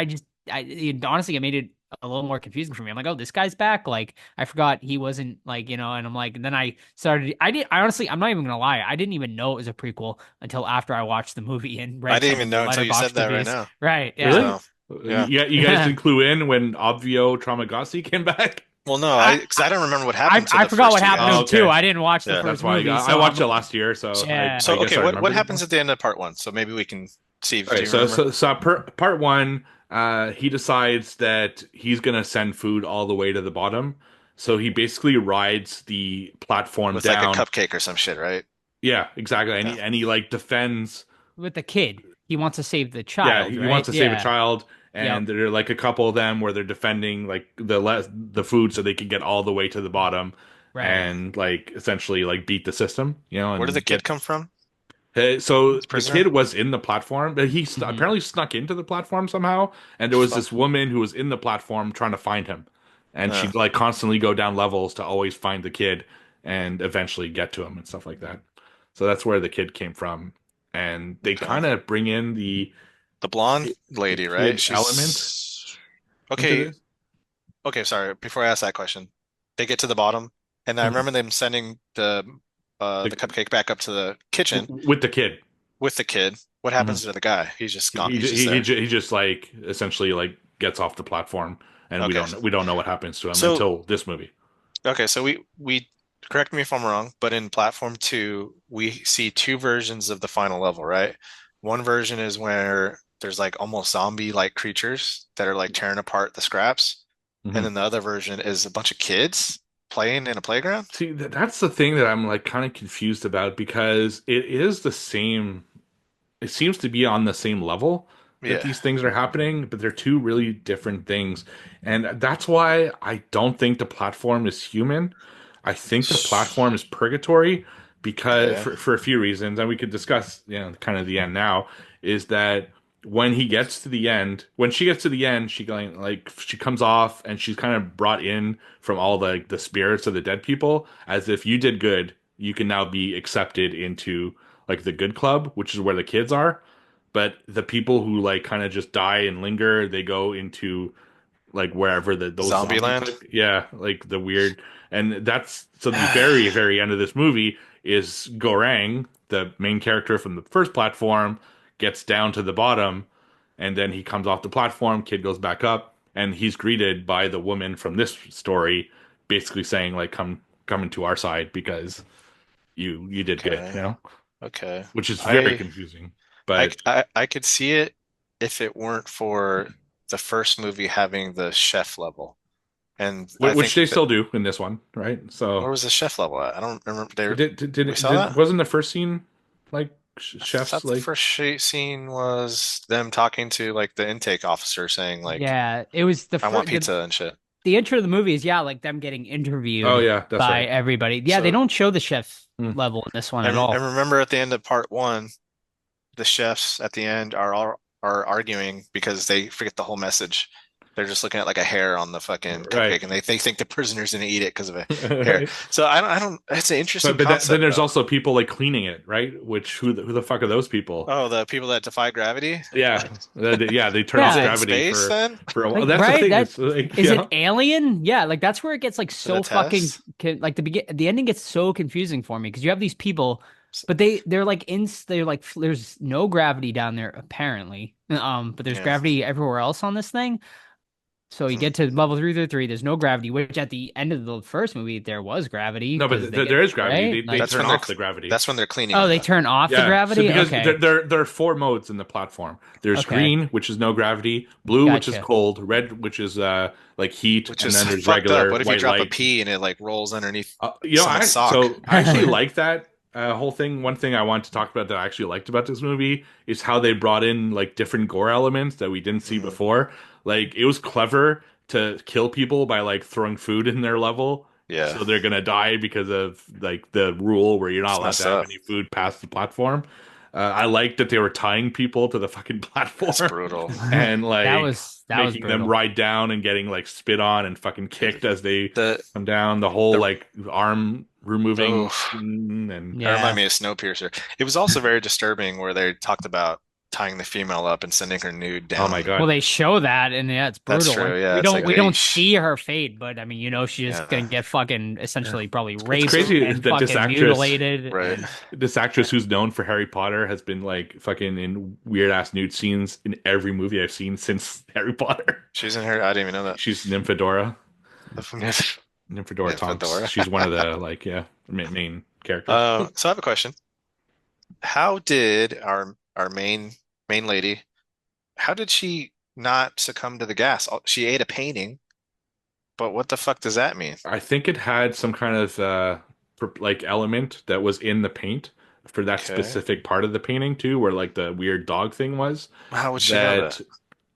honestly, it made it a little more confusing for me. I'm like, oh, this guy's back. Like, I forgot he wasn't like, and I'm like, and then I started. I honestly, I'm not even gonna lie. I didn't even know it was a prequel until after I watched the movie and read. I didn't some even know until you Letterboxd said that right reviews. now. Right? Yeah. Really? So, yeah. You guys didn't clue in when Obvio Traumagasi came back? Well, no, because I don't remember what happened. I the forgot first what two happened to guys. him too. I didn't watch the Yeah, first That's why movie. I watched it last year. So Yeah. So I guess okay, I what remember happens it. at the end of part one? So maybe we can see. Okay, part one, he decides that he's gonna send food all the way to the bottom. So he basically rides the platform with down. like a cupcake or some shit, right? Yeah, exactly. And, Yeah. he like defends. With the kid, he wants to save the child. Yeah, he right? wants to save a Yeah. child, and there are like a couple of them where they're defending like the food so they can get all the way to the bottom, Right. and like essentially like beat the system. And Where did the kid come from? So the Prisoner? kid was in the platform, but he Mhm. apparently snuck into the platform somehow. And there was Fuck. this woman who was in the platform trying to find him, and she'd like constantly go down levels to always find the kid and eventually get to him and stuff like that. So that's where the kid came from, and they Okay. kind of bring in the blonde lady, kid right? element. Okay. into this. Okay, sorry. Before I ask that question, they get to the bottom, and I Mhm. remember them sending the cupcake back up to the kitchen with the kid. with the kid. What happens to the guy? He's just gone. He's just there. He just like essentially like gets off the platform, and we Okay. don't know what happens to him So- until this movie. Okay, so we correct me if I'm wrong, but in platform 2, we see two versions of the final level, right? One version is where there's like almost zombie-like creatures that are like tearing apart the scraps, Mhm. and then the other version is a bunch of kids playing in a playground. See, that's the thing that I'm like kind of confused about, because it is the same. It seems to be on the same level that Yeah. these things are happening, but they're two really different things. And that's why I don't think the platform is human. I think the platform is purgatory, because Yeah. for a few reasons, and we could discuss, kind of the end now, is that when he gets to the end, when she gets to the end, she comes off and she's kind of brought in from all the spirits of the dead people, as if you did good, you can now be accepted into like the good club, which is where the kids are. But the people who like kind of just die and linger, they go into like wherever those Zombie land? like the weird. And that's so the very very end of this movie is Gorang, the main character from the first platform, gets down to the bottom, and then he comes off the platform, kid goes back up, and he's greeted by the woman from this story, basically saying like come into our side because you did good, Okay. Okay. which is very I- confusing. But I could see it if it weren't for the first movie having the chef level. And I which think they that- still do in this one, right? where So was the chef level at? I don't remember. did we saw that? wasn't the first scene like I chefs thought the like first scene was them talking to like the intake officer saying like, Yeah, it was I want pizza and shit. the intro of the movie is like them getting interviewed oh yeah, that's by right. everybody. Yeah, they So- don't show the chef Hmm. level in this one And, at all. and remember at the end of part 1, the chefs at the end are arguing because they forget the whole message. They're just looking at like a hair on the fucking cupcake, Right. and they think the prisoner's gonna eat it because of a hair. So I don't. It's an interesting But concept. then there's though. also people like cleaning it, right? Which who the fuck are those people? Oh, the people that defy gravity. Yeah, they turn Yeah. off Is it in gravity space then? for a while. Like, That's right, the thing. that- It's like, Is yeah. it Alien? Yeah, like that's where it gets like so it a fucking test? like the ending gets so confusing for me because you have these people, but they're like there's no gravity down there apparently, but there's Yeah. gravity everywhere else on this thing. So you get to level 333, there's no gravity, which at the end of the first movie there was gravity. No, 'cause but they there get- is gravity. right? They Like- That's turn when they're off the gravity. That's when they're cleaning. Oh, all they that. turn off the gravity? So because Okay. there are 4 modes in the platform. There's Okay. green, which is no gravity, blue, which is Gotcha. cold, red, which is like heat, Which and is then there's fucked regular up. What if you white drop light. a pee and it like rolls underneath? You know, someone's sock. so I actually like that whole thing. One thing I want to talk about that I actually liked about this movie is how they brought in like different gore elements that we didn't see Mhm. before. Like it was clever to kill people by like throwing food in their level, Yeah, so they're gonna die because of like the rule where you're not it's allowed to messed have up. any food past the platform. I liked that they were tying people to the fucking That's platform brutal. and like that was making them brutal. ride down and getting like spit on and fucking kicked as they The come down. The whole the like arm removing oh, scene and that Yeah. reminded me of Snowpiercer. It was also very disturbing where they talked about tying the female up and sending her nude oh my down. god. Well, they show that, and yeah, it's That's brutal. true. Like, Yeah, it's like, we don't eesh. see her fate, but I mean, she's just gonna Yeah, get fucking Yeah. essentially probably It's raped crazy and that this fucking actress, mutilated. right. And this actress who's known for Harry Potter has been like fucking in weird ass nude scenes in every movie I've seen since Harry Potter. She's in her. I didn't even know that. She's Nymphadora, The Nymphadora Tonks. Fedora. She's one of the like main characters. So I have a question. How did our main lady, how did she not succumb to the gas? She ate a painting, but what the fuck does that mean? I think it had some kind of like element that was in the paint for that Okay. specific part of the painting too, where like the weird dog thing was. How would she know that?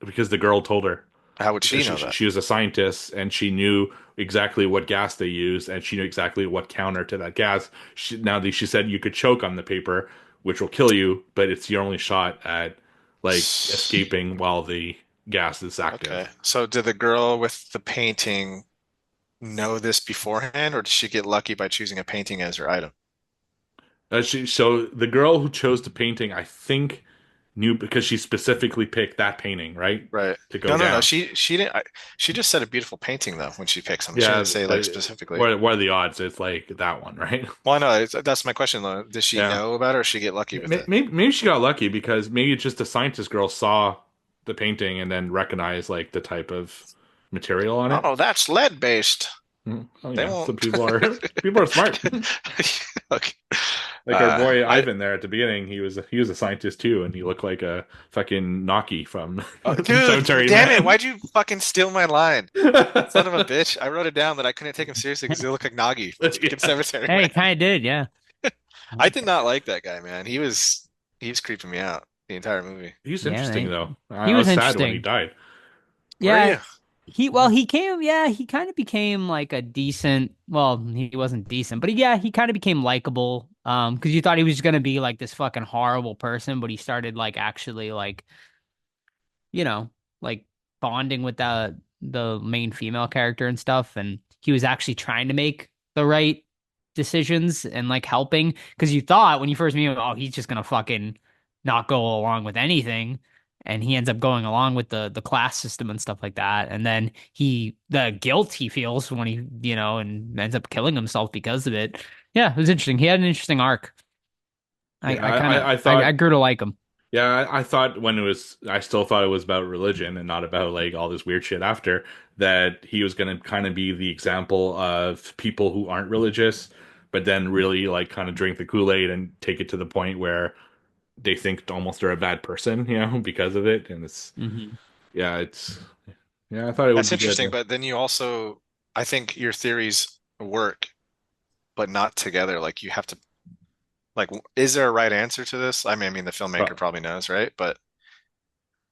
That because the girl told her. How would she Because know that? she was a scientist and she knew exactly what gas they used and she knew exactly what counter to that gas. She said you could choke on the paper, which will kill you, but it's your only shot at like escaping while the gas is Okay. active. So did the girl with the painting know this beforehand, or did she get lucky by choosing a painting as her item? So the girl who chose the painting, I think, knew because she specifically picked that painting, right, Right. to go No, no, no. down. She didn't. She just said a beautiful painting though when she picked something. She Yeah, didn't say like but specifically. what are the odds? It's like that one, right? Well, no, that's my question though. Did she Yeah. know about it, or she get lucky with it? Maybe she got lucky because maybe it's just the scientist girl saw the painting and then recognized like the type of material on it. Oh, that's lead based. Oh They yeah, so won't. people are smart. Okay. Like our boy I Ivan there at the beginning, he was a scientist too, and he looked like a fucking Naki from dude, Cemetery damn it! Man. Why'd you fucking steal my line? Son of a bitch! I wrote it down that I couldn't take him seriously because he looked like Nagi from Yeah. fucking Cemetery hey, Man. it kind of did, yeah. I did not like that guy, man. He was creeping me out the entire movie. He's Yeah, interesting they- though. he I was was sad when he interesting. died. Were Yeah, you? he kind of became like a decent, well, he wasn't decent, but he kind of became likable. Because you thought he was gonna be like this fucking horrible person, but he started like actually like, you know, like bonding with the main female character and stuff, and he was actually trying to make the right decisions and like helping. Because you thought when you first meet him, oh, he's just gonna fucking not go along with anything, and he ends up going along with the class system and stuff like that. And then the guilt he feels when he, and ends up killing himself because of it. Yeah, it was interesting. He had an interesting arc. Yeah, I kind of I thought I grew to like him. Yeah, I thought I still thought it was about religion and not about like all this weird shit after that he was going to kind of be the example of people who aren't religious, but then really like kind of drink the Kool-Aid and take it to the point where they think almost they're a bad person, because of it. And Hmm. it's, yeah, I thought it would That's be interesting, good. but then you also, I think your theories work, but not together. Like you have to, like, is there a right answer to this? I mean, the filmmaker But, probably knows, right? But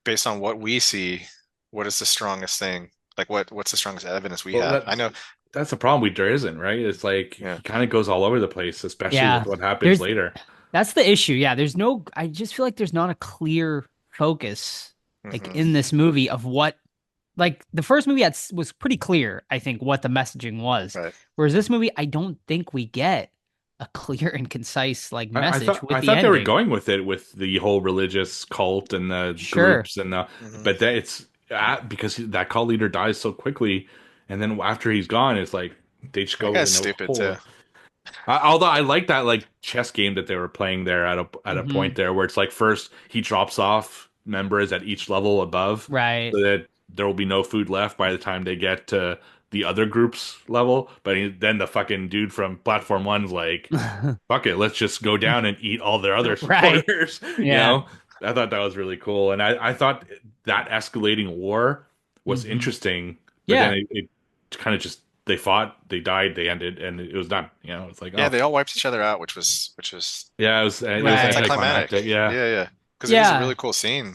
based on what we see, what is the strongest thing? Like, what's the strongest evidence we well, have? I know, that's the problem. There isn't, right? It's like yeah. he kind of goes all over the place, especially Yeah, with what happens there's later. that's the issue. Yeah, I just feel like there's not a clear focus like Hmm. in this movie of what, like the first movie was pretty clear, I think, what the messaging was. Right. Whereas this movie, I don't think we get a clear and concise like I message thought with I the thought they were ending. going with it with the whole religious cult and the Sure. groups and the, Hmm. but that it's because that cult leader dies so quickly, and then after he's gone, it's like they just That go guy's in a stupid whole. too. Although I like that like chess game that they were playing there at a Mhm. point there where it's like first he drops off members at each level above Right. so that there will be no food left by the time they get to the other group's level. But then the fucking dude from platform one's like, fuck it, let's just go down and eat all their other Right. supporters. Yeah. I thought that was really cool. And I thought that escalating war was Mhm. interesting, but Yeah. then it kind of just they fought, they died, they ended, and it was done. It's like, Yeah, oh they all wiped each other out, which was yeah, it was Right. anticlimactic. anticlimactic. Yeah, Yeah. Because it was a Yeah. really cool scene.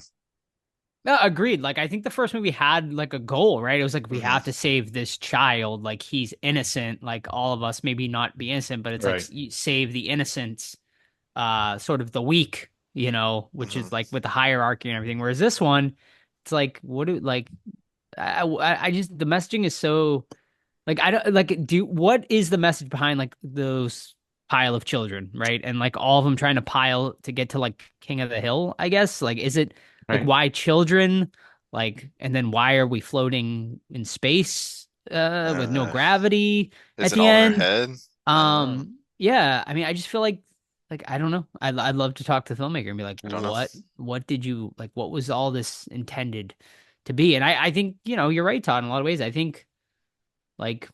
No, agreed. Like I think the first movie had like a goal, right? It was like we Mhm. have to save this child. Like he's innocent. Like all of us maybe not be innocent, but it's like Right. you save the innocents, sort of the weak, which is Mhm. like with the hierarchy and everything. Whereas this one, it's like I just the messaging is so like I don't like what is the message behind like those pile of children, right? And like all of them trying to pile to get to like King of the Hill, I guess. Like is it like right. why children? Like and then why are we floating in space with no Uh, gravity is at it the all in her end? head? I don't know. Yeah, I mean I just feel like I don't know. I'd love to talk to the filmmaker and be like, I don't know. what did you like what was all this intended to be? And I think, you're right, Todd, in a lot of ways. I think like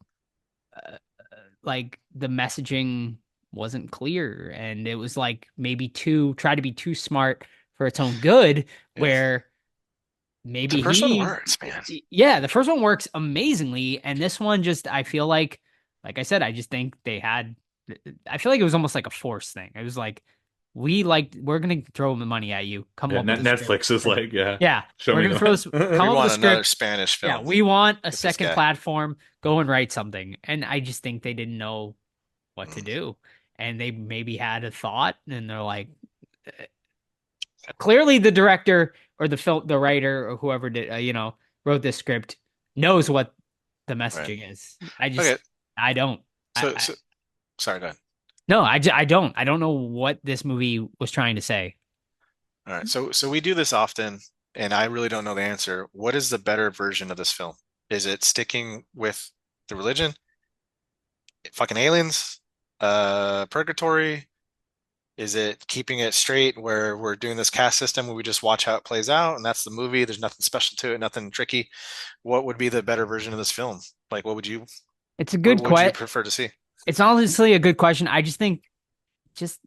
uh, like the messaging wasn't clear and it was like maybe try to be too smart for its own good Yeah. where The maybe first one works, man. yeah, the first one works amazingly and this one just I feel like I said I just think I feel like it was almost like a force thing. It was like we're gonna throw the money at you, come Yeah, up with a script. Netflix is like, yeah, Yeah, show we're me gonna the throw this We come up with want a another script. Spanish Yeah, film. we want a Get this second guy. platform. Go and write something. And I just think they didn't know what to do. And they maybe had a thought and they're like, clearly the director or the writer or whoever did, wrote this script knows what the Right. messaging is. Okay. I don't. So, I, sorry, go ahead. no, I don't. I don't know what this movie was trying to say. All right. So we do this often, and I really don't know the answer. What is the better version of this film? Is it sticking with the religion? Fucking aliens? Purgatory? Is it keeping it straight where we're doing this cast system where we just watch how it plays out and that's the movie? There's nothing special to it, nothing tricky. What would be the better version of this film? Like, what would you It's a what good would you question. prefer to see? It's honestly a good question. I just think just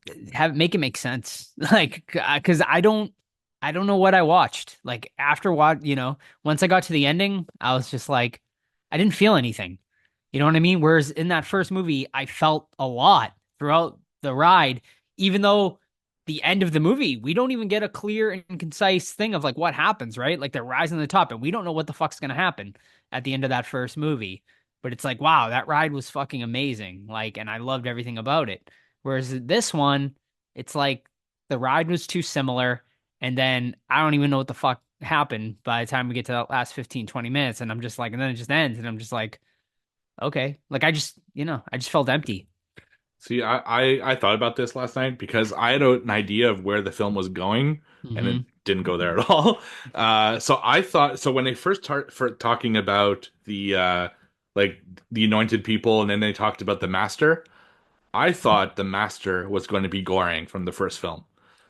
make it make sense. Like, because I don't know what I watched. Like after once I got to the ending, I was just like, I didn't feel anything. You know what I mean? Whereas in that first movie, I felt a lot throughout the ride, even though the end of the movie, we don't even get a clear and concise thing of like what happens, right? Like they're rising to the top and we don't know what the fuck's gonna happen at the end of that first movie. But it's like, wow, that ride was fucking amazing. Like, and I loved everything about it. Whereas this one, it's like the ride was too similar. And then I don't even know what the fuck happened by the time we get to that last 15, 20 minutes. And I'm just like, and then it just ends. And I'm just like, okay. Like I just felt empty. See, I thought about this last night because I had an idea of where the film was going, and it Mm-hmm. didn't go there at all. So I thought, so when they first start for talking about like the anointed people, and then they talked about the master, I thought the master was going to be Goreng from the first film.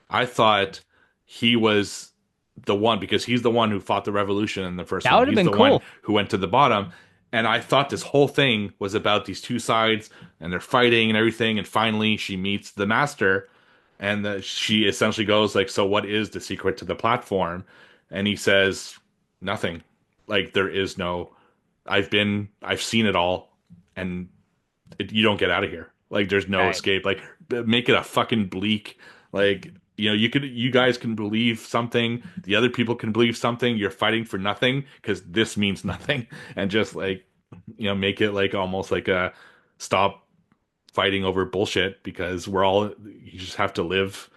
I thought he was the one because he's the one who fought the revolution in the first That film. would have He's been the one cool. who went to the bottom. And I thought this whole thing was about these two sides and they're fighting and everything. And finally, she meets the master, and she essentially goes like, "So what is the secret to the platform?" And he says, "Nothing. Like there is no. I've seen it all, and you don't get out of here. Like there's no Right. escape. Like make it a fucking bleak. Like you guys can believe something. The other people can believe something. You're fighting for nothing because this means nothing, and just like make it like almost like a stop fighting over bullshit because you just have to live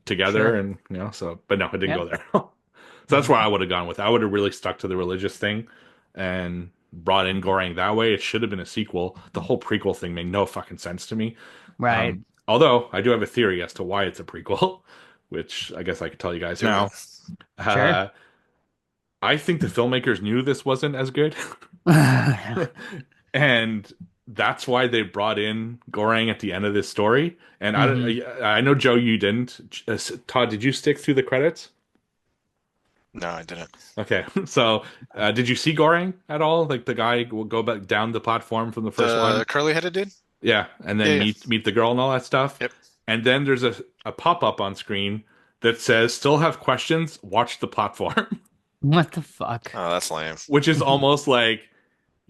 together Sure. and so but no, it didn't Yep. go there. So that's where I would have gone with. I would have really stuck to the religious thing and brought in Goreng that way. It should have been a sequel. The whole prequel thing made no fucking sense to me. Right. Although I do have a theory as to why it's a prequel, which I guess I could tell you guys Do now. it. Sure. I think the filmmakers knew this wasn't as good, and that's why they brought in Goreng at the end of this story. And I know Joe, you didn't. Todd, did you stick through the credits? No, I didn't. Okay, so did you see Goreng at all? Like the guy will go back down the platform from the first The one? curly-headed dude? Yeah, and then Yeah. meet the girl and all that stuff. Yep. And then there's a pop-up on screen that says, "Still have questions? Watch the platform," What the fuck? Oh, that's lame. which is almost like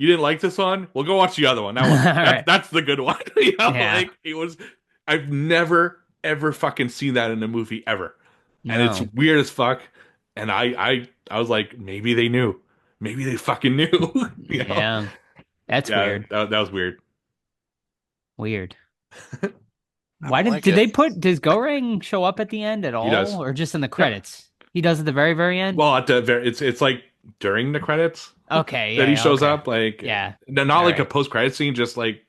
you didn't like this one? Well, go watch the other one. Right. That's the good one. You know, Yeah. like it was. I've never ever fucking seen that in a movie ever, and it's No. weird as fuck. And I was like, maybe they knew, maybe they fucking knew. You know? Yeah. That's Yeah, weird. That was weird. Weird. I Why don't like did it. they put, does Goreng show up at the end at all? does. Or just in the credits? He does at the very, very end? Well, at the very, it's like during the credits Okay. that Yeah, he shows okay. up. Like, Yeah. not like a Alright. post credit scene, just like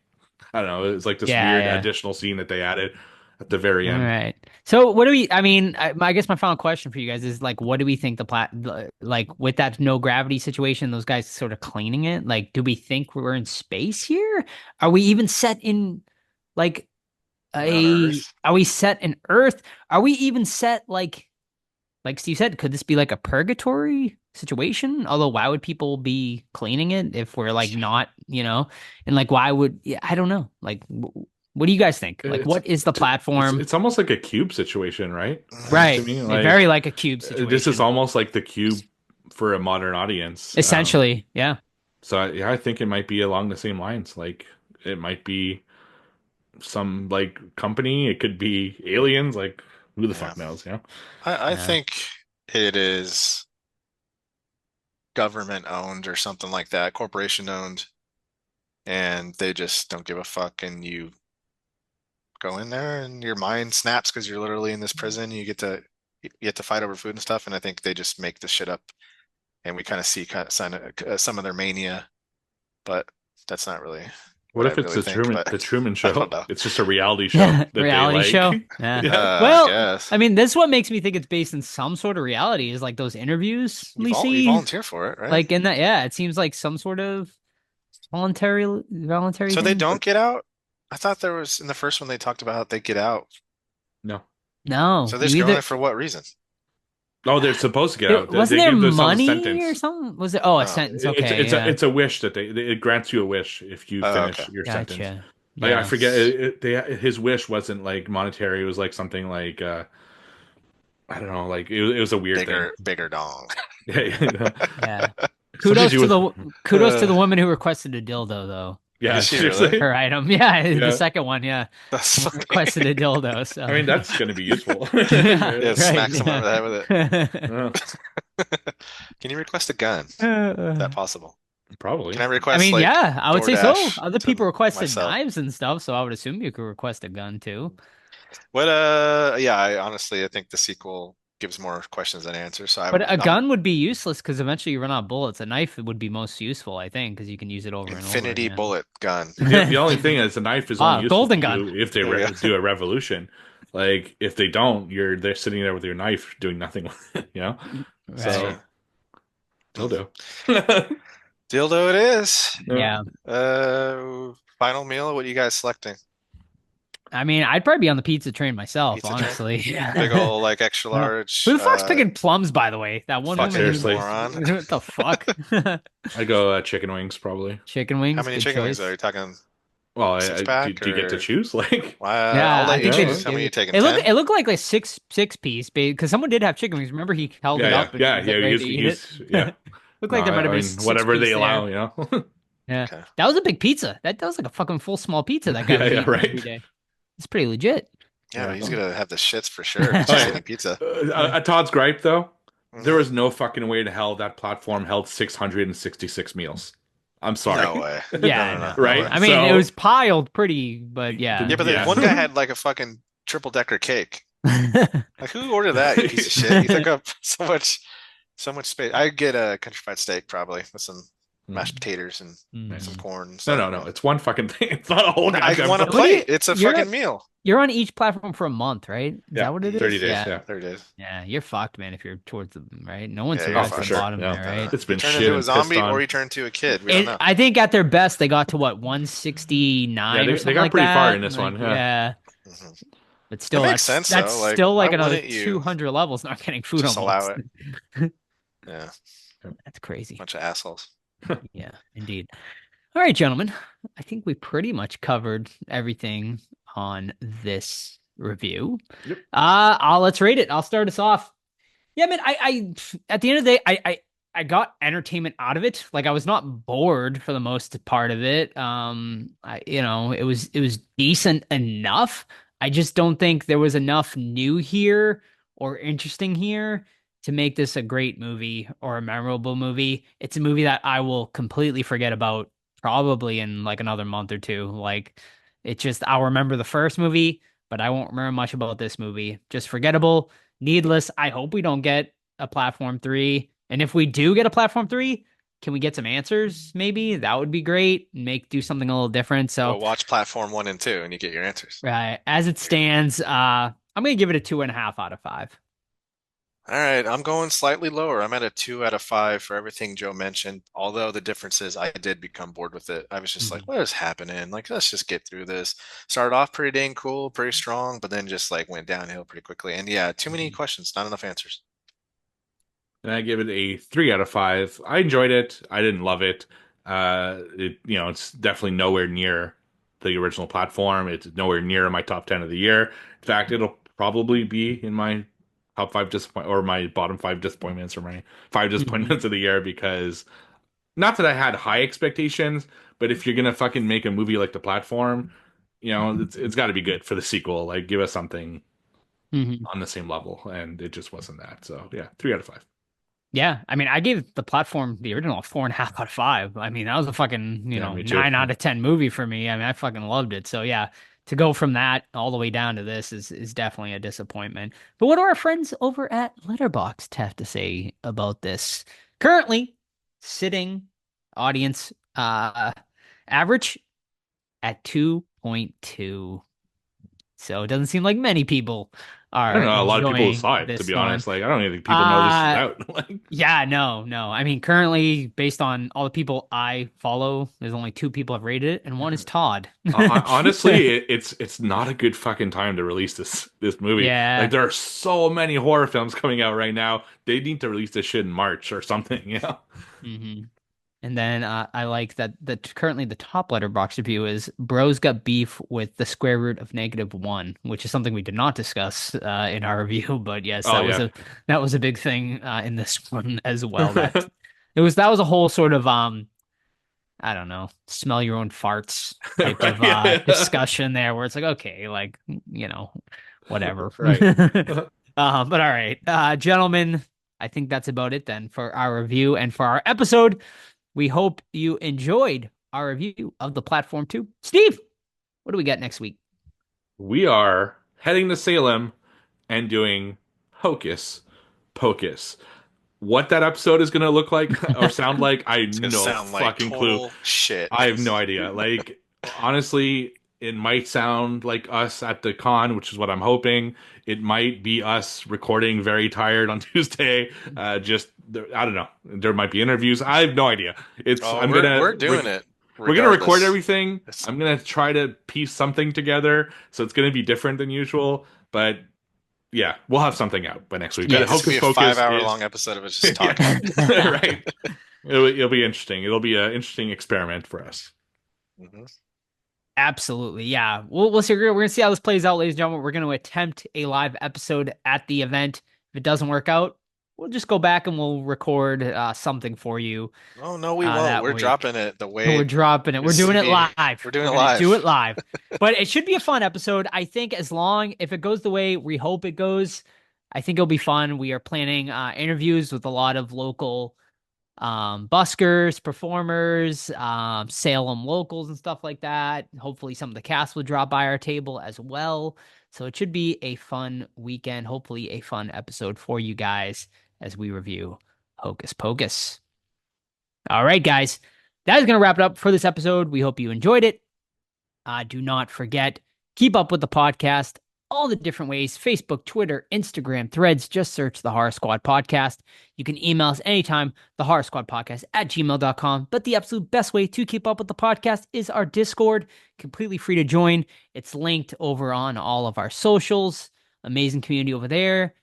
I don't know. It's like this Yeah, weird yeah. additional scene that they added at the very All end. right. So what do we, I mean, I guess my final question for you guys is like, what do we think like with that no gravity situation, those guys sort of cleaning it? Like, do we think we're in space here? Are we even set in like Earth? are we set in Earth? Are we even set like Steve said, could this be like a purgatory situation? Although why would people be cleaning it if we're like not, and like why would, yeah, I don't know. Like what do you guys think? Like, what is the platform? It's almost like a cube situation, right? Right. To me, Very like a cube situation. This is almost like the cube for a modern audience. Essentially, yeah. So yeah, I think it might be along the same lines. Like it might be some like company. It could be aliens. Like who the fuck knows? You know? I Yeah. think it is government owned or something like that, corporation owned, and they just don't give a fuck. And you go in there, and your mind snaps because you're literally in this prison. You get to fight over food and stuff. And I think they just make this shit up, and we kind of see some of their mania, but that's not really. What if I it's really the think, but Truman I Show? don't know. It's just a reality show. Yeah, that they reality like. show. Yeah. Yeah. Well, I guess. I mean, this is what makes me think it's based in some sort of reality is like those interviews we You see. volunteer for it, right? Like in that, yeah, it seems like some sort of voluntary So they thing. don't get out? I thought there was in the first one they talked about how they get out. No. No. So they're you just going either- there for what reason? Oh, they're supposed to get out. Wasn't They there give themselves a money sentence. or something? Was it? Oh, a Oh. sentence. Okay. It's a wish that it grants you a wish if you Oh, finish okay. your sentence. Gotcha. Like I Yeah. forget, his wish wasn't like monetary. It was like something like I don't know, like it was a weird Bigger dong. thing. Yeah. Something Kudos to the woman who requested a dildo though. Yeah, Did she seriously. really? Her item. Yeah, Yeah. the second one, yeah. That's funny. Requested a dildo. So I mean, that's going to be useful. Yeah, smack someone over the head with it. Yeah, Can you request a gun? Is I that possible? probably. Can I request mean, like yeah, I would say so. DoorDash Other to people requested myself? knives and stuff, so I would assume you could request a gun too. What yeah, I think the sequel gives more questions than answers. So But a gun would be useless because eventually you run out of bullets. A knife would be most useful, I think, because you can use it over and over. Infinity yeah. bullet gun. The only thing is, a knife is only useful golden to gun. you if they There you go. do a revolution. Like if they don't, they're sitting there with your knife doing nothing with it. You know, so Right. dildo. Dildo it is. Yeah. Final meal. What are you guys selecting? I mean, I'd probably be on the pizza train myself, Pizza train? honestly. Big ol' like extra large. Who the fuck's picking plums, by the way? That one fuck woman. who- seriously. moron. What the fuck? I go chicken wings probably. Chicken wings. How many good chicken wings choice. are you talking? Well, Six do pack you get to or- choose? Like, I'll let I you think choose. they- How many are you taking? It 10? looked like a six piece because someone did have chicken wings. Remember he held it yeah, up. And yeah, he was, like, yeah. ready to eat it? Yeah. Looked like there No, might have I been mean, six whatever they piece allow. there. You know. Yeah, Okay. that was a big pizza. That was like a fucking full small pizza. That guy Yeah, was yeah, eating right. every day. It's pretty legit. Yeah, Yeah. he's gonna have the shits for sure. Just yeah. eating pizza. Todd's gripe though. Mhm. There was no fucking way to hell that platform held 666 meals. I'm sorry. No way. Yeah, No, no, no. Right? I mean, So- it was piled pretty, but yeah. Yeah, but Yeah. one guy had like a fucking triple decker cake. Like who ordered that? You piece of shit. You took up so much space. I'd get a country fried steak probably with some mashed potatoes and Mm. some corn. And No, stuff. no. It's one fucking thing. It's not a whole I goddamn want a thing. What do you- plate. It's a you're- fucking meal. You're on each platform for a month, right? Is Yeah, that what it is? 30 days. Yeah. Yeah. There it is. Yeah, you're fucked, man. If you're towards the right, no one Yeah, survives you're the for sure. bottom Yeah. there, right? It's been Turn shit into a and zombie pissed on. or you turn to a kid. We don't know. I think at their best, they got to what 169 Yeah, they or something got like pretty that. far in this Like, one, yeah. Mhm. but still, makes that's sense, that's though. Like, still like why another wouldn't you 200 levels not getting food just almost. allow Yeah, That's crazy. bunch of assholes. Yeah, indeed. All right, gentlemen. I think we pretty much covered everything on this review. Yep. Let's rate it. I'll start us off. Yeah, man, I at the end of the day, I got entertainment out of it. Like I was not bored for the most part of it. It was decent enough. I just don't think there was enough new here or interesting here to make this a great movie or a memorable movie. It's a movie that I will completely forget about probably in like another month or two. Like I'll remember the first movie, but I won't remember much about this movie. Just forgettable, needless. I hope we don't get a platform 3. And if we do get a platform 3, can we get some answers? Maybe that would be great. Do something a little different. So, Well, watch platform 1 and 2 and you get your answers. right as it stands, I'm gonna give it a 2.5 out of 5. All right, I'm going slightly lower. I'm at a 2 out of 5 for everything Joe mentioned. Although the difference is I did become bored with it. I was just like, Mhm. what is happening? Like, let's just get through this. Started off pretty dang cool, pretty strong, but then just like went downhill pretty quickly. And yeah, too many questions, not enough answers. And I give it a 3 out of 5. I enjoyed it. I didn't love it. It's definitely nowhere near the original platform. It's nowhere near my top 10 of the year. In fact, it'll probably be in my top 5 or my bottom 5 disappointments or my 5 disappointments of the year because not that I had high expectations, but if you're gonna fucking make a movie like the platform, it's got to be good for the sequel. Like, give us something Mhm. on the same level, and it just wasn't that. So yeah, 3 out of 5. Yeah, I mean, I gave the platform, the original, a 4.5 out of 5. I mean, that was a fucking, Yeah, me too. 9 out of 10 movie for me. I mean, I fucking loved it. So yeah, to go from that all the way down to this is definitely a disappointment. But what do our friends over at Letterboxd have to say about this? Currently, sitting audience average at 2.2. So it doesn't seem like many people I don't are know. A lot of people enjoying saw it, to this be one. honest. Like, I don't even think people know this is Uh out. Like, yeah, no, no. I mean, currently, based on all the people I follow, there's only 2 people have rated it, and one is Todd. honestly, it's not a good fucking time to release this movie. Like, Yeah. there are so many horror films coming out right now. They need to release this shit in March or something. hmm And then I like that currently the top letterbox review is Bros got beef with the square root of -1, which is something we did not discuss in our review. But yes, Oh yeah. that was a big thing in this one as well. That was a whole sort of I don't know, smell your own farts type of Right. Yeah. discussion there where it's like, okay, like, whatever. Right. But all right, gentlemen, I think that's about it then for our review and for our episode. We hope you enjoyed our review of the Platform 2. Steve, what do we got next week? We are heading to Salem and doing Hocus Pocus. What that episode is going to look like or sound like, I It's gonna no sound like fucking clue. total shit. I have no idea. Like, honestly, it might sound like us at the con, which is what I'm hoping. It might be us recording very tired on Tuesday. I don't know. There might be interviews. I have no idea. Oh, we're doing it We're gonna record regardless. everything. It's- I'm gonna try to piece something together, so it's gonna be different than usual. But yeah, we'll have something out by next week. Yeah, It's gonna be a Hocus 5 hour is- long episode of us just Yeah. talking. Right. It'll be interesting. It'll be an interesting experiment for us. Mhm. Absolutely. Yeah. We'll see. We're going to see how this plays out, ladies and gentlemen. We're going to attempt a live episode at the event. If it doesn't work out, we'll just go back and we'll record something for you. Oh no, we that won't. We're week. dropping it the way We're dropping it. We're It's doing it gonna be- live. we're doing it gonna live. Do it live. But it should be a fun episode. I think if it goes the way we hope it goes, I think it'll be fun. We are planning interviews with a lot of local buskers, performers, Salem locals and stuff like that. Hopefully some of the cast will drop by our table as well. So it should be a fun weekend, hopefully a fun episode for you guys as we review Hocus Pocus. All right, guys. That is going to wrap it up for this episode. We hope you enjoyed it. Do not forget, keep up with the podcast all the different ways: Facebook, Twitter, Instagram, Threads. Just search the Horror Squad Podcast. You can email us anytime, thehorrorsquadpodcast@gmail.com. But the absolute best way to keep up with the podcast is our Discord, completely free to join. It's linked over on all of our socials. Amazing community over there.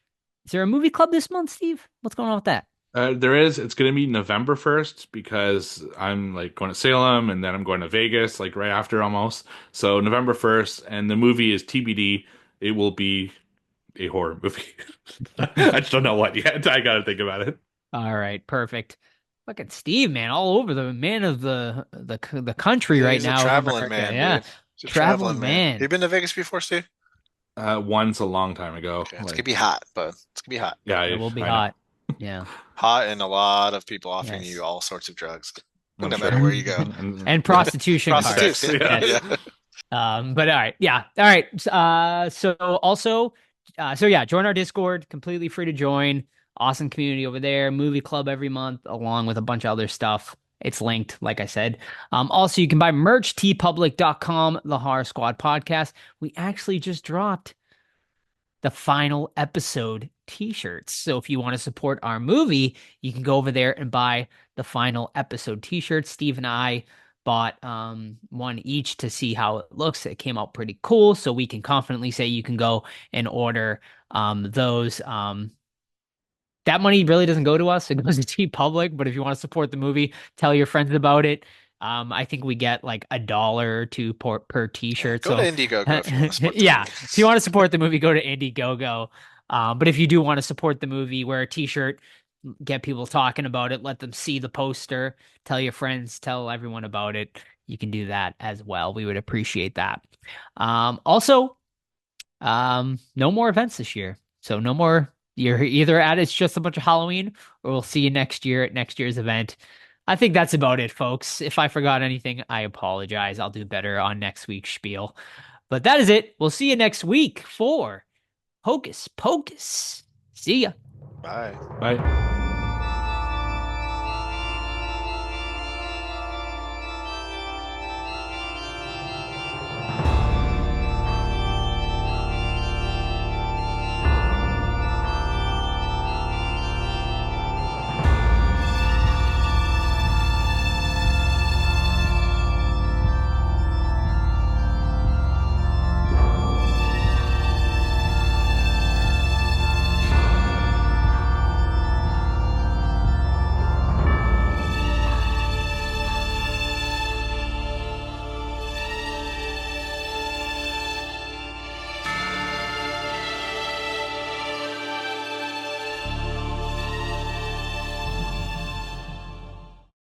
Is there a movie club this month, Steve? What's going on with that? There is. It's going to be November 1st because I'm like going to Salem and then I'm going to Vegas like right after almost. So November 1st, and the movie is TBD. It will be a horror movie. I just don't know what yet. I got to think about it. All right, perfect. Look at Steve, man, all over the man of the country right He's a now of traveling America. man, Yeah, dude. He's a traveling man. You been to Vegas before, Steve? Once a long time ago. Okay, it's Like, gonna be hot, but it's gonna be hot. yeah, It will be I know. hot. Yeah, Hot and a lot of people offering Yes. you all sorts of drugs, I'm no sure. matter where you go. and prostitution cards. Prostitutes, yeah. Yes. yeah. But all right, yeah, all right. So also, so yeah, join our Discord, completely free to join. Awesome community over there. Movie club every month, along with a bunch of other stuff. It's linked, like I said. Also, you can buy merch, tpublic.com, the Horror Squad podcast. We actually just dropped the final episode t-shirts. So if you want to support our movie, you can go over there and buy the final episode t-shirts. Steve and I bought one each to see how it looks. It came out pretty cool, so we can confidently say you can go and order those. That money really doesn't go to us. It goes to TeePublic, but if you want to support the movie, tell your friends about it. I think we get like $1 or $2 per t-shirt. Go So to Indiegogo if you want to support the yeah, movie. if you want to support the movie, go to Indiegogo. But if you do want to support the movie, wear a t-shirt, get people talking about it, let them see the poster, tell your friends, tell everyone about it. You can do that as well. We would appreciate that. Also, no more events this year. So no more. You're either at It's Just a Bunch of Halloween, or we'll see you next year at next year's event. I think that's about it, folks. If I forgot anything, I apologize. I'll do better on next week's spiel. But that is it. We'll see you next week for Hocus Pocus. See ya. Bye. Bye.